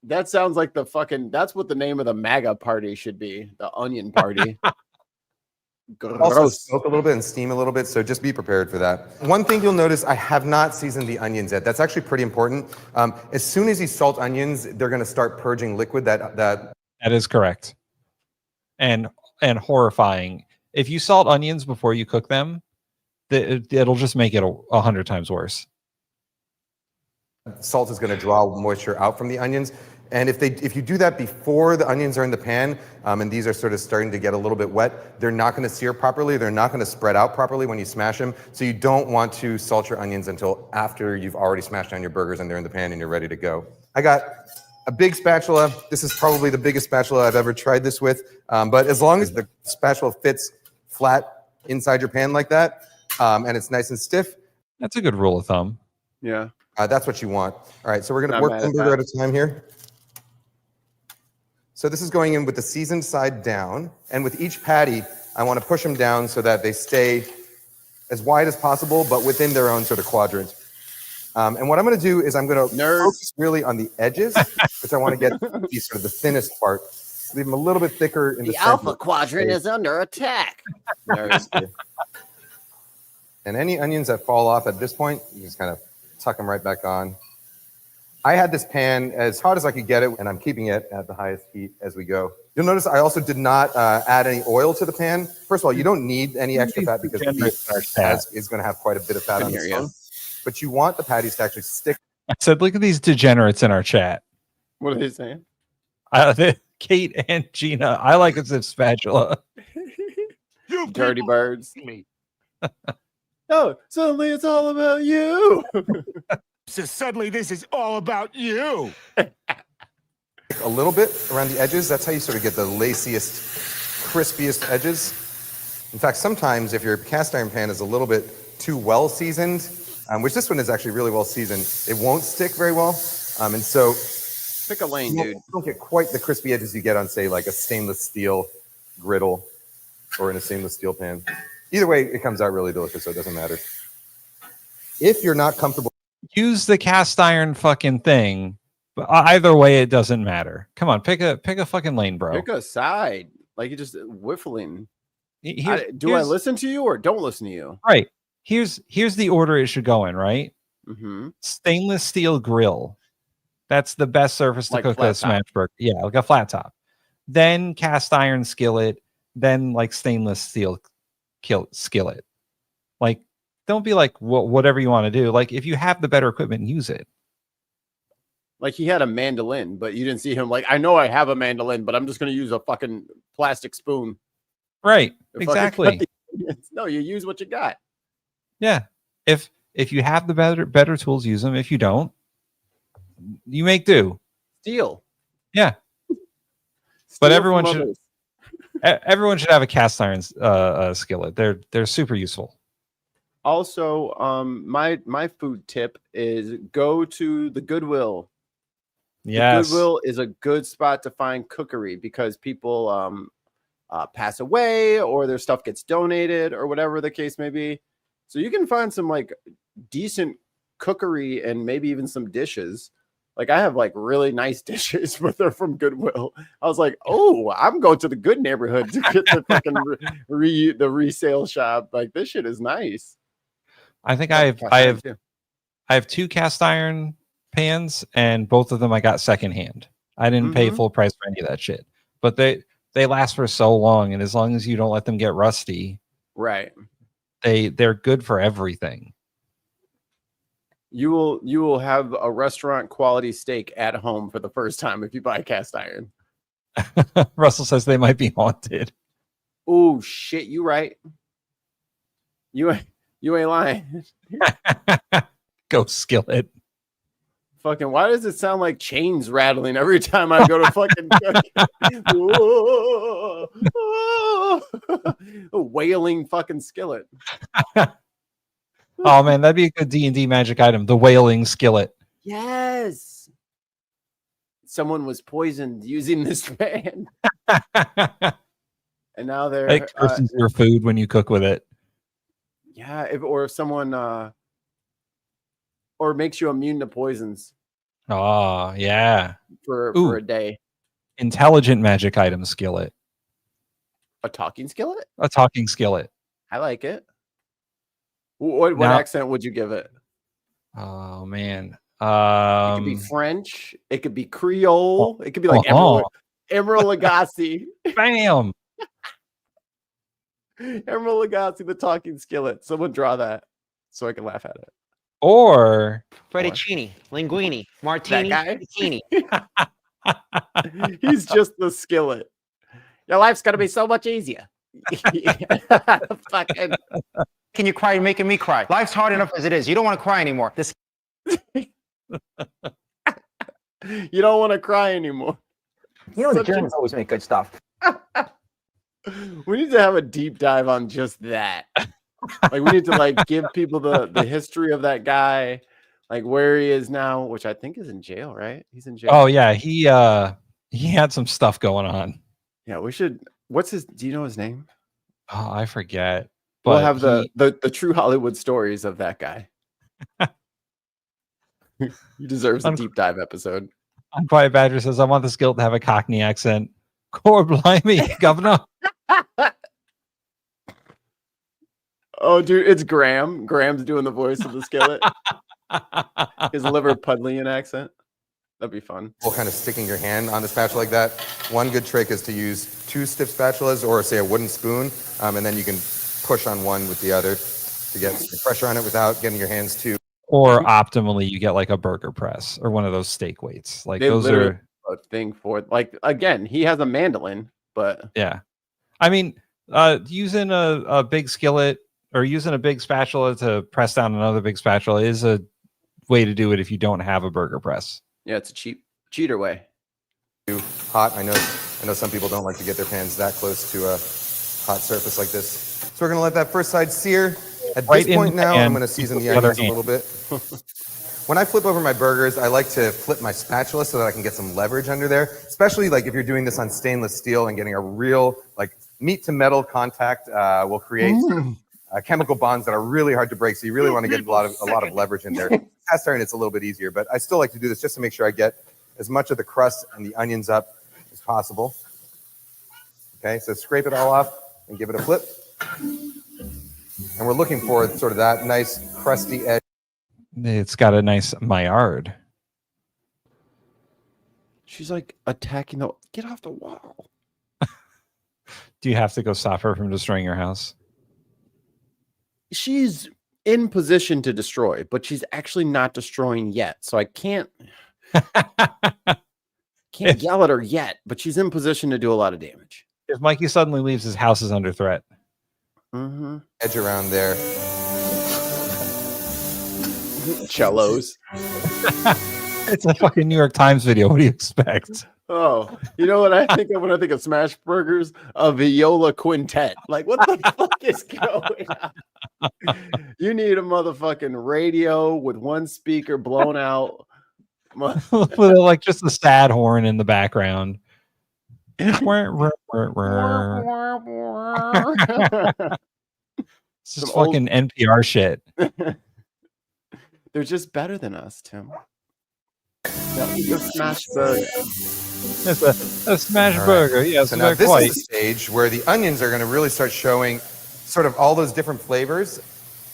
That sounds like that's what the name of the MAGA party should be. The onion party. Also Gross. smoke a little bit and steam a little bit, so just be prepared for that. One thing you'll notice, I have not seasoned the onions yet. That's actually pretty important. As soon as you salt onions, they're going to start purging liquid. That is correct. And horrifying. If you salt onions before you cook them, it'll just make it 100 times worse. Salt is going to draw moisture out from the onions. And if you do that before the onions are in the pan, and these are sort of starting to get a little bit wet, they're not going to sear properly. They're not going to spread out properly when you smash them. So you don't want to salt your onions until after you've already smashed down your burgers and they're in the pan and you're ready to go. I got a big spatula. This is probably the biggest spatula I've ever tried this with. But as long as the spatula fits flat inside your pan like that, and it's nice and stiff. That's a good rule of thumb. Yeah. That's what you want. All right, so we're going to work one burger at a time here. So this is going in with the seasoned side down. And with each patty, I want to push them down so that they stay as wide as possible, but within their own sort of quadrant. And what I'm going to do is I'm going to focus really on the edges, which I want to get the sort of the thinnest part. Leave them a little bit thicker in the center. alpha quadrant is under attack. And any onions that fall off at this point, you just kind of tuck them right back on. I had this pan as hot as I could get it, and I'm keeping it at the highest heat as we go. You'll notice I also did not add any oil to the pan. First of all, you don't need any extra fat because the beef is going to have quite a bit of fat on the bone. But you want the patties to actually stick. I said, look at these degenerates in our chat. What are they saying? Kate and Gina, I like it as spatula. You dirty birds. Oh, suddenly it's all about you. So suddenly this is all about you. A little bit around the edges. That's how you sort of get the laciest, crispiest edges. In fact, sometimes if your cast iron pan is a little bit too well seasoned, which this one is actually really well seasoned, it won't stick very well. And so pick a lane, dude. You don't get quite the crispy edges you get on, say, like a stainless steel griddle or in a stainless steel pan. Either way, it comes out really delicious, so it doesn't matter. If you're not comfortable, use the cast iron fucking thing. But either way, it doesn't matter. Come on, pick a fucking lane, bro. Pick a side. Like you're just whiffling. Do I listen to you or don't listen to you? Right. Here's the order it should go in, right? Mm-hmm. Stainless steel grill. That's the best surface to cook a smash burger. Yeah, like a flat top. Then cast iron skillet. Then like stainless steel skillet. Like, don't be like whatever you want to do. Like, if you have the better equipment, use it. Like he had a mandolin, but you didn't see him. Like, I know I have a mandolin, but I'm just going to use a fucking plastic spoon. Right. Exactly. No, you use what you got. Yeah. If you have the better tools, use them. If you don't, you make do. Steal. Yeah. But everyone should have a cast iron skillet. They're super useful. Also, my food tip is go to the Goodwill. Yes. The Goodwill is a good spot to find cookery because people pass away or their stuff gets donated or whatever the case may be. So you can find some like decent cookery and maybe even some dishes. Like I have like really nice dishes, but they're from Goodwill. I was like, oh, I'm going to the good neighborhood to get the fucking the resale shop. Like this shit is nice. I think I have 2 cast iron pans, and both of them I got secondhand. I didn't pay full price for any of that shit, but they last for so long, and as long as you don't let them get rusty, right, they're good for everything. You will have a restaurant quality steak at home for the first time if you buy cast iron. Russell says they might be haunted. Oh shit, you right. You ain't lying. Go Skillet. Fucking, why does it sound like chains rattling every time I go to fucking a wailing fucking skillet? Oh man, that'd be a good D&D magic item, the wailing skillet. Yes. Someone was poisoned using this pan. And now they're it curses your food when you cook with it. Yeah, if someone or makes you immune to poisons. Oh, yeah. For a day. Intelligent magic item skillet. A talking skillet? A talking skillet. I like it. What accent would you give it? Oh man. It could be French. It could be Creole. It could be like Emerald Lagasse. Bam. Emerald Lagasse, the talking skillet. Someone draw that so I can laugh at it. Or fettuccine, linguine, martini, bikini. He's just the skillet. Your life's gonna be so much easier. Fucking. Can you cry? You're making me cry. Life's hard enough as it is. You don't want to cry anymore. This. You don't want to cry anymore. You know the Germans always make good stuff. We need to have a deep dive on just that. Like we need to like give people the history of that guy, like where he is now, which I think is in jail, right? He's in jail. Oh yeah, he had some stuff going on. Yeah, we should. Do you know his name? Oh, I forget. We'll have the true Hollywood stories of that guy. He deserves a deep dive episode. Unquiet Badger says, I want the skill to have a Cockney accent. Core blimey, governor. Oh, dude, it's Graham. Graham's doing the voice of the skillet. His Liverpudlian accent. That'd be fun. Well, kind of sticking your hand on the spatula like that. One good trick is to use 2 stiff spatulas or say a wooden spoon, and then you can push on one with the other to get pressure on it without getting your hands too. Or optimally, you get like a burger press or one of those steak weights. Like those are a thing for like again. He has a mandolin, but yeah. I mean, using a big skillet or using a big spatula to press down another big spatula is a way to do it if you don't have a burger press. Yeah, it's a cheater way. Hot. I know some people don't like to get their pans that close to a hot surface like this. So we're gonna let that first side sear. At this point now, I'm gonna season the onions a little bit. When I flip over my burgers, I like to flip my spatula so that I can get some leverage under there, especially like if you're doing this on stainless steel and getting a real like meat to metal contact will create chemical bonds that are really hard to break. So you really want to get a lot of leverage in there. Cast iron, it's a little bit easier, but I still like to do this just to make sure I get as much of the crust and the onions up as possible. Okay, so scrape it all off and give it a flip. And we're looking for sort of that nice crusty edge. It's got a nice Maillard. She's like attacking the. Get off the wall. Do you have to go stop her from destroying your house? She's in position to destroy, but she's actually not destroying yet. So I can't yell at her yet, but she's in position to do a lot of damage. If Mikey suddenly leaves, his house is under threat. Edge around there. Cellos. It's a fucking New York Times video. What do you expect? Oh, you know what I think of when I think of smash burgers? A viola quintet. Like, what the fuck is going on? You need a motherfucking radio with one speaker blown out. With like just the sad horn in the background. It's just fucking NPR shit. They're just better than us, Tim. The smash burger. It's a smash burger. Yes, So now this is the stage where the onions are going to really start showing sort of all those different flavors.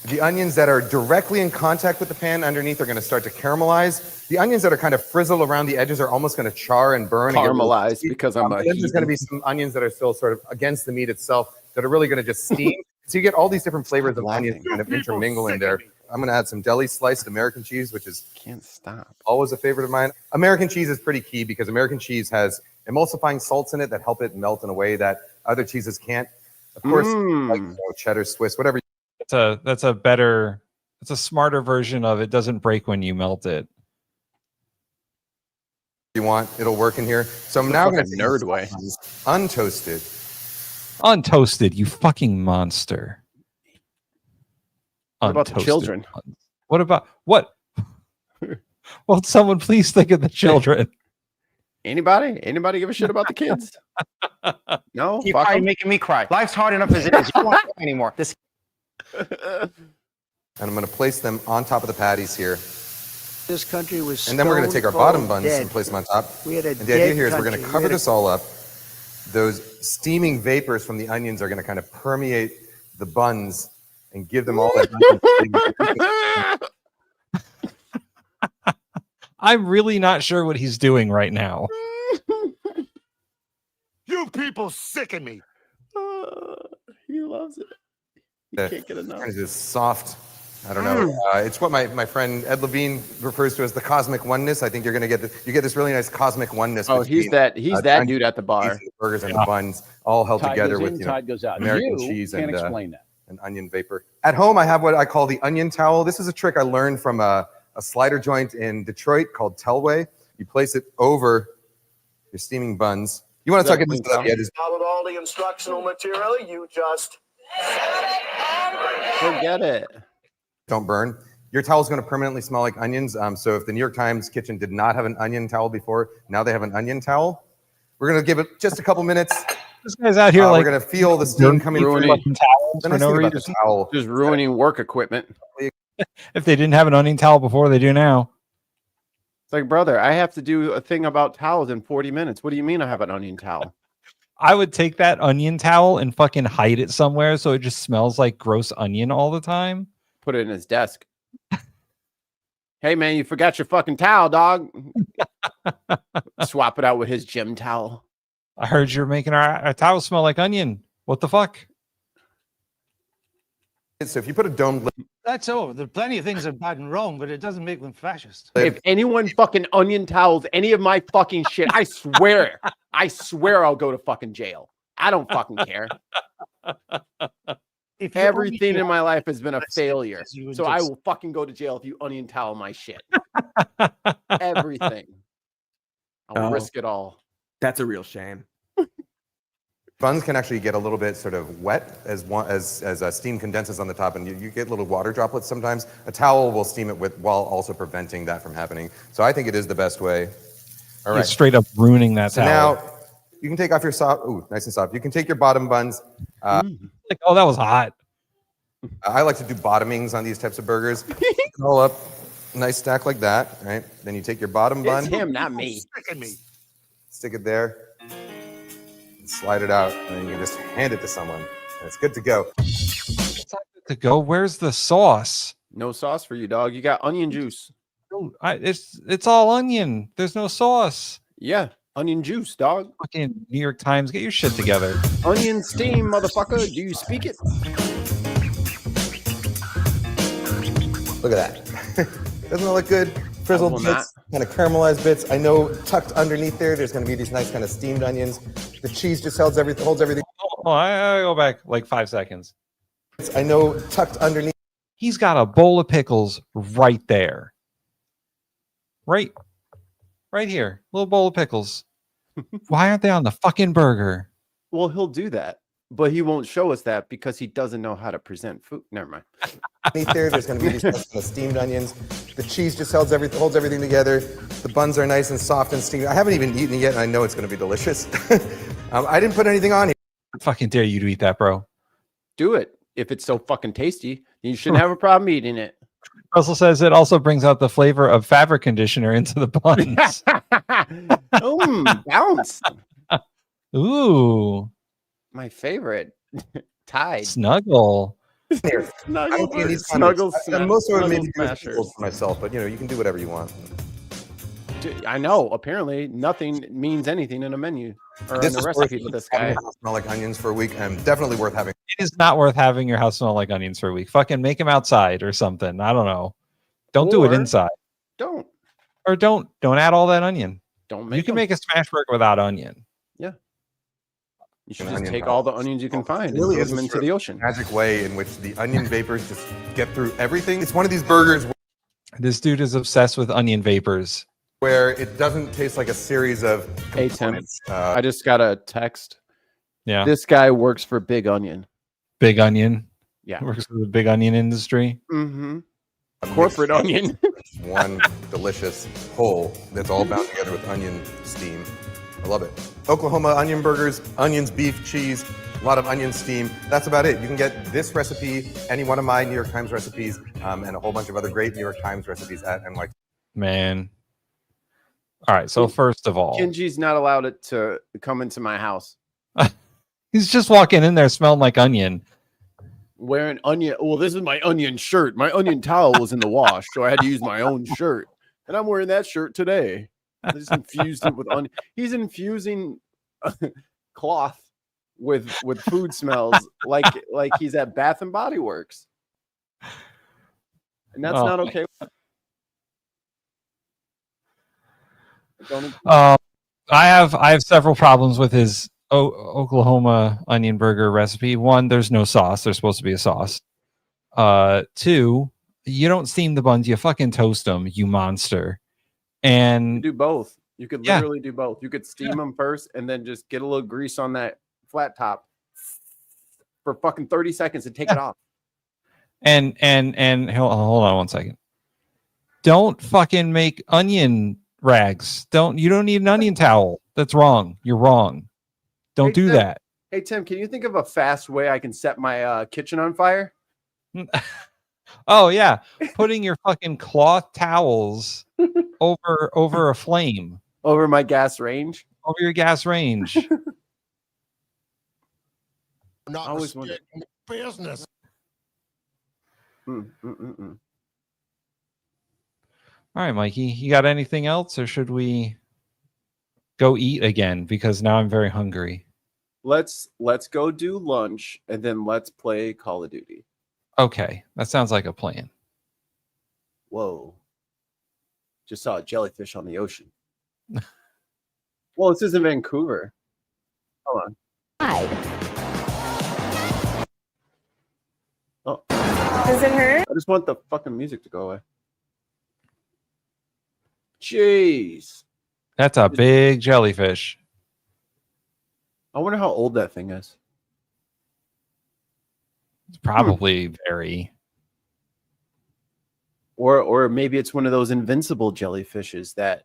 The onions that are directly in contact with the pan underneath are going to start to caramelize. The onions that are kind of frizzle around the edges are almost going to char and burn. Caramelize because I'm a Then there's going to be some onions that are still sort of against the meat itself that are really going to just steam. So you get all these different flavors of onions kind of intermingle in there. I'm going to add some deli sliced American cheese, which is can't stop. Always a favorite of mine. American cheese is pretty key because American cheese has emulsifying salts in it that help it melt in a way that other cheeses can't. Of course, like cheddar, Swiss, whatever. That's a smarter version of it doesn't break when you melt it. You want it'll work in here. So I'm now going to nerd way untoasted, you fucking monster. What about the children? What about what? Well, someone please think of the children. Anybody give a shit about the kids? No, You're probably making me cry. Life's hard enough as it is. You don't want to cry anymore. This. And I'm going to place them on top of the patties here. This country was and then we're going to take our bottom buns and place them on top. We had a and the idea here is we're country. going to cover this all up. Those steaming vapors from the onions are going to kind of permeate the buns and give them all that. I'm really not sure what he's doing right now. You people sicken me. He loves it. He can't get enough. It's this soft, I don't know. It's what my friend Ed Levine refers to as the cosmic oneness. I think you're going to get you get this really nice cosmic oneness. Oh, he's that dude at the bar. The burgers and the buns all held together with tide goes out. American You cheese can't and explain that. and onion vapor. At home, I have what I call the onion towel. This is a trick I learned from a slider joint in Detroit called Telway. You place it over your steaming buns. You want to talk about the edges. Followed all the instructional material. You just forget it. Don't burn. Your towel is going to permanently smell like onions. So if the New York Times kitchen did not have an onion towel before, now they have an onion towel. We're going to give it just a couple minutes. This guy's out here like we're going to feel the steam coming through. Just ruining work equipment. If they didn't have an onion towel before, they do now. It's like, brother, I have to do a thing about towels in 40 minutes. What do you mean I have an onion towel? I would take that onion towel and fucking hide it somewhere so it just smells like gross onion all the time. Put it in his desk. Hey, man, you forgot your fucking towel, dog. Swap it out with his gym towel. I heard you're making our towel smell like onion. What the fuck? So if you put a domed lid. That's all. There are plenty of things that are bad and wrong, but it doesn't make them fascist. If anyone fucking onion towels any of my fucking shit, I swear I'll go to fucking jail. I don't fucking care. Everything in my life has been a failure. So I will fucking go to jail if you onion towel my shit. Everything. I'll risk it all. That's a real shame. Buns can actually get a little bit sort of wet as steam condenses on the top, and you get little water droplets sometimes. A towel will steam it while also preventing that from happening. So I think it is the best way. All right. It's straight up ruining that towel. Now you can take off your soft. Ooh, nice and soft. You can take your bottom buns. Like, oh, that was hot. I like to do bottomings on these types of burgers. Roll up, nice stack like that. Right. Then you take your bottom bun. It's him, not me. Stick it there. Slide it out, and then you can just hand it to someone. And it's good to go. It's not good to go. Where's the sauce? No sauce for you, dog. You got onion juice. It's all onion. There's no sauce. Yeah, onion juice, dog. Fucking New York Times, get your shit together. Onion steam, motherfucker. Do you speak it? Look at that. Doesn't it look good? Frizzled bits, kind of caramelized bits. I know tucked underneath there's going to be these nice kind of steamed onions. The cheese just holds everything. Oh, I go back like 5 seconds. I know tucked underneath. He's got a bowl of pickles right there. Right here. Little bowl of pickles. Why aren't they on the fucking burger? Well, he'll do that. But he won't show us that because he doesn't know how to present food. Never mind. Underneath there's going to be these kind of steamed onions. The cheese just holds everything together. The buns are nice and soft and steamy. I haven't even eaten it yet, and I know it's going to be delicious. I didn't put anything on here. I fucking dare you to eat that, bro. Do it. If it's so fucking tasty, you shouldn't have a problem eating it. Russell says it also brings out the flavor of fabric conditioner into the buns. Bounce. Ooh. My favorite. Tide. Snuggle. Here. I don't think these Snuggle, most of it maybe smashers. for myself, but you can do whatever you want. Dude, I know. Apparently, nothing means anything in a menu or This in a is recipe worth with this having guy. your house smell like onions for a week, and definitely worth having. It is not worth having your house smell like onions for a week. Fucking make them outside or something. I don't know. Don't do it Or inside. Don't. Or don't add all that onion. Don't make. You can them. make a smash burger without onion. Yeah. You should An just onion take powder. all the onions you can find It really and is throw them a into sort the of ocean. magic way in which the onion vapors just get through everything. It's one of these burgers This dude is obsessed with onion vapors. where it doesn't taste like a series of Hey, Tim. components. I just got a text. Yeah. This guy works for Big Onion. Big onion. Yeah. Works for the big onion industry. Mm-hmm. Corporate onion. One delicious whole that's all bound together with onion steam. I love it. Oklahoma onion burgers, onions, beef, cheese, a lot of onion steam. That's about it. You can get this recipe, any one of my New York Times recipes, and a whole bunch of other great New York Times recipes at NY. Man. All right. So first of all, Kenji's not allowed it to come into my house. he's just walking in there smelling like onion. Wearing onion. Well, this is my onion shirt. My onion towel was in the wash, so I had to use my own shirt. And I'm wearing that shirt today. I just infused it with onion. He's infusing cloth with food smells like he's at Bath and Body Works. And that's not okay. I have several problems with his Oklahoma onion burger recipe. One, there's no sauce. There's supposed to be a sauce. Two, you don't steam the buns. You fucking toast them, you monster. And you do both. You could literally do both. You could steam them first and then just get a little grease on that flat top for fucking 30 seconds and take it off. And hold on one second. Don't fucking make onion rags. You don't need an onion towel. That's wrong. You're wrong. Don't do Tim, that. Hey Tim, can you think of a fast way I can set my kitchen on fire? Oh yeah, putting your fucking cloth towels over a flame. Over my gas range? Over your gas range. Not always wondered. business. All right, Mikey, you got anything else, or should we go eat again? Because now I'm very hungry. Let's go do lunch and then let's play Call of Duty. Okay, that sounds like a plan. Whoa. Just saw a jellyfish on the ocean. Well, this is in Vancouver. Hold on. Oh. Does it hurt? I just want the fucking music to go away. Jeez. That's a big jellyfish. I wonder how old that thing is. It's probably very. Or maybe it's one of those invincible jellyfishes that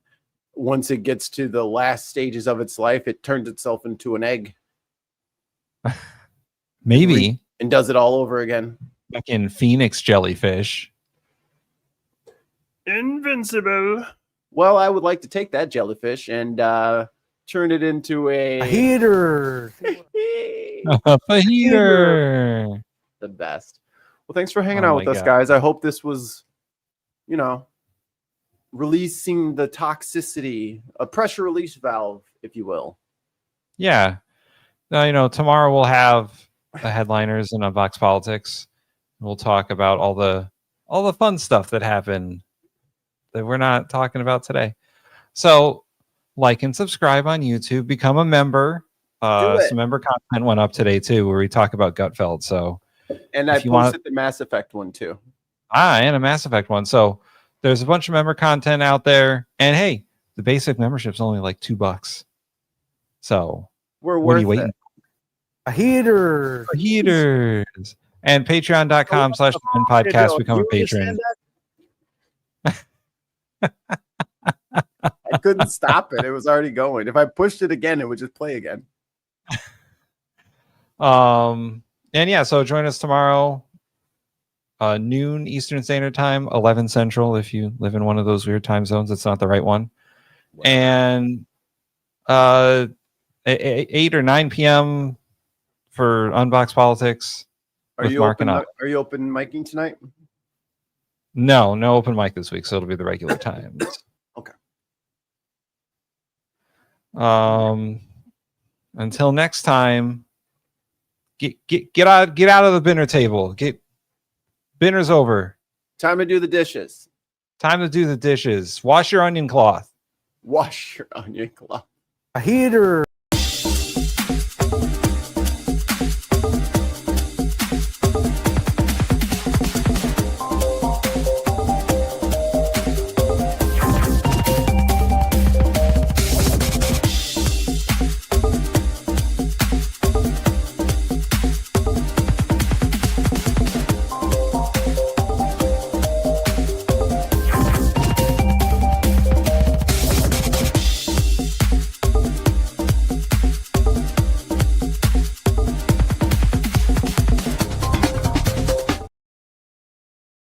once it gets to the last stages of its life, it turns itself into an egg. Maybe. And does it all over again. Fucking phoenix jellyfish. Invincible. Well, I would like to take that jellyfish and turn it into a heater. A heater. The best. Well, thanks for hanging out with us, God. guys. I hope this was, releasing the toxicity, a pressure release valve, if you will. Yeah. Now, tomorrow we'll have the headliners and Unbox Politics. We'll talk about all the fun stuff that happened that we're not talking about today. So like and subscribe on YouTube, become a member. Some member content went up today too, where we talk about Gutfeld. So and I posted the Mass Effect one too. And a Mass Effect one. So there's a bunch of member content out there. And hey, the basic membership's only like $2. So we're what are you worth waiting? it. A heater. Heaters. And patreon.com/podcast. Become a patron. I couldn't stop it. It was already going. If I pushed it again, it would just play again. And yeah, so join us tomorrow, noon Eastern Standard Time, 11 Central. If you live in one of those weird time zones, it's not the right one. Wow. And 8 or 9 p.m. for Unbox Politics. Are you open miking tonight? No open mic this week, so it'll be the regular times. Okay. Until next time, get out of the BIN-ner table. BIN-ner's over. Time to do the dishes. Time to do the dishes. Wash your onion cloth. Wash your onion cloth. A heater.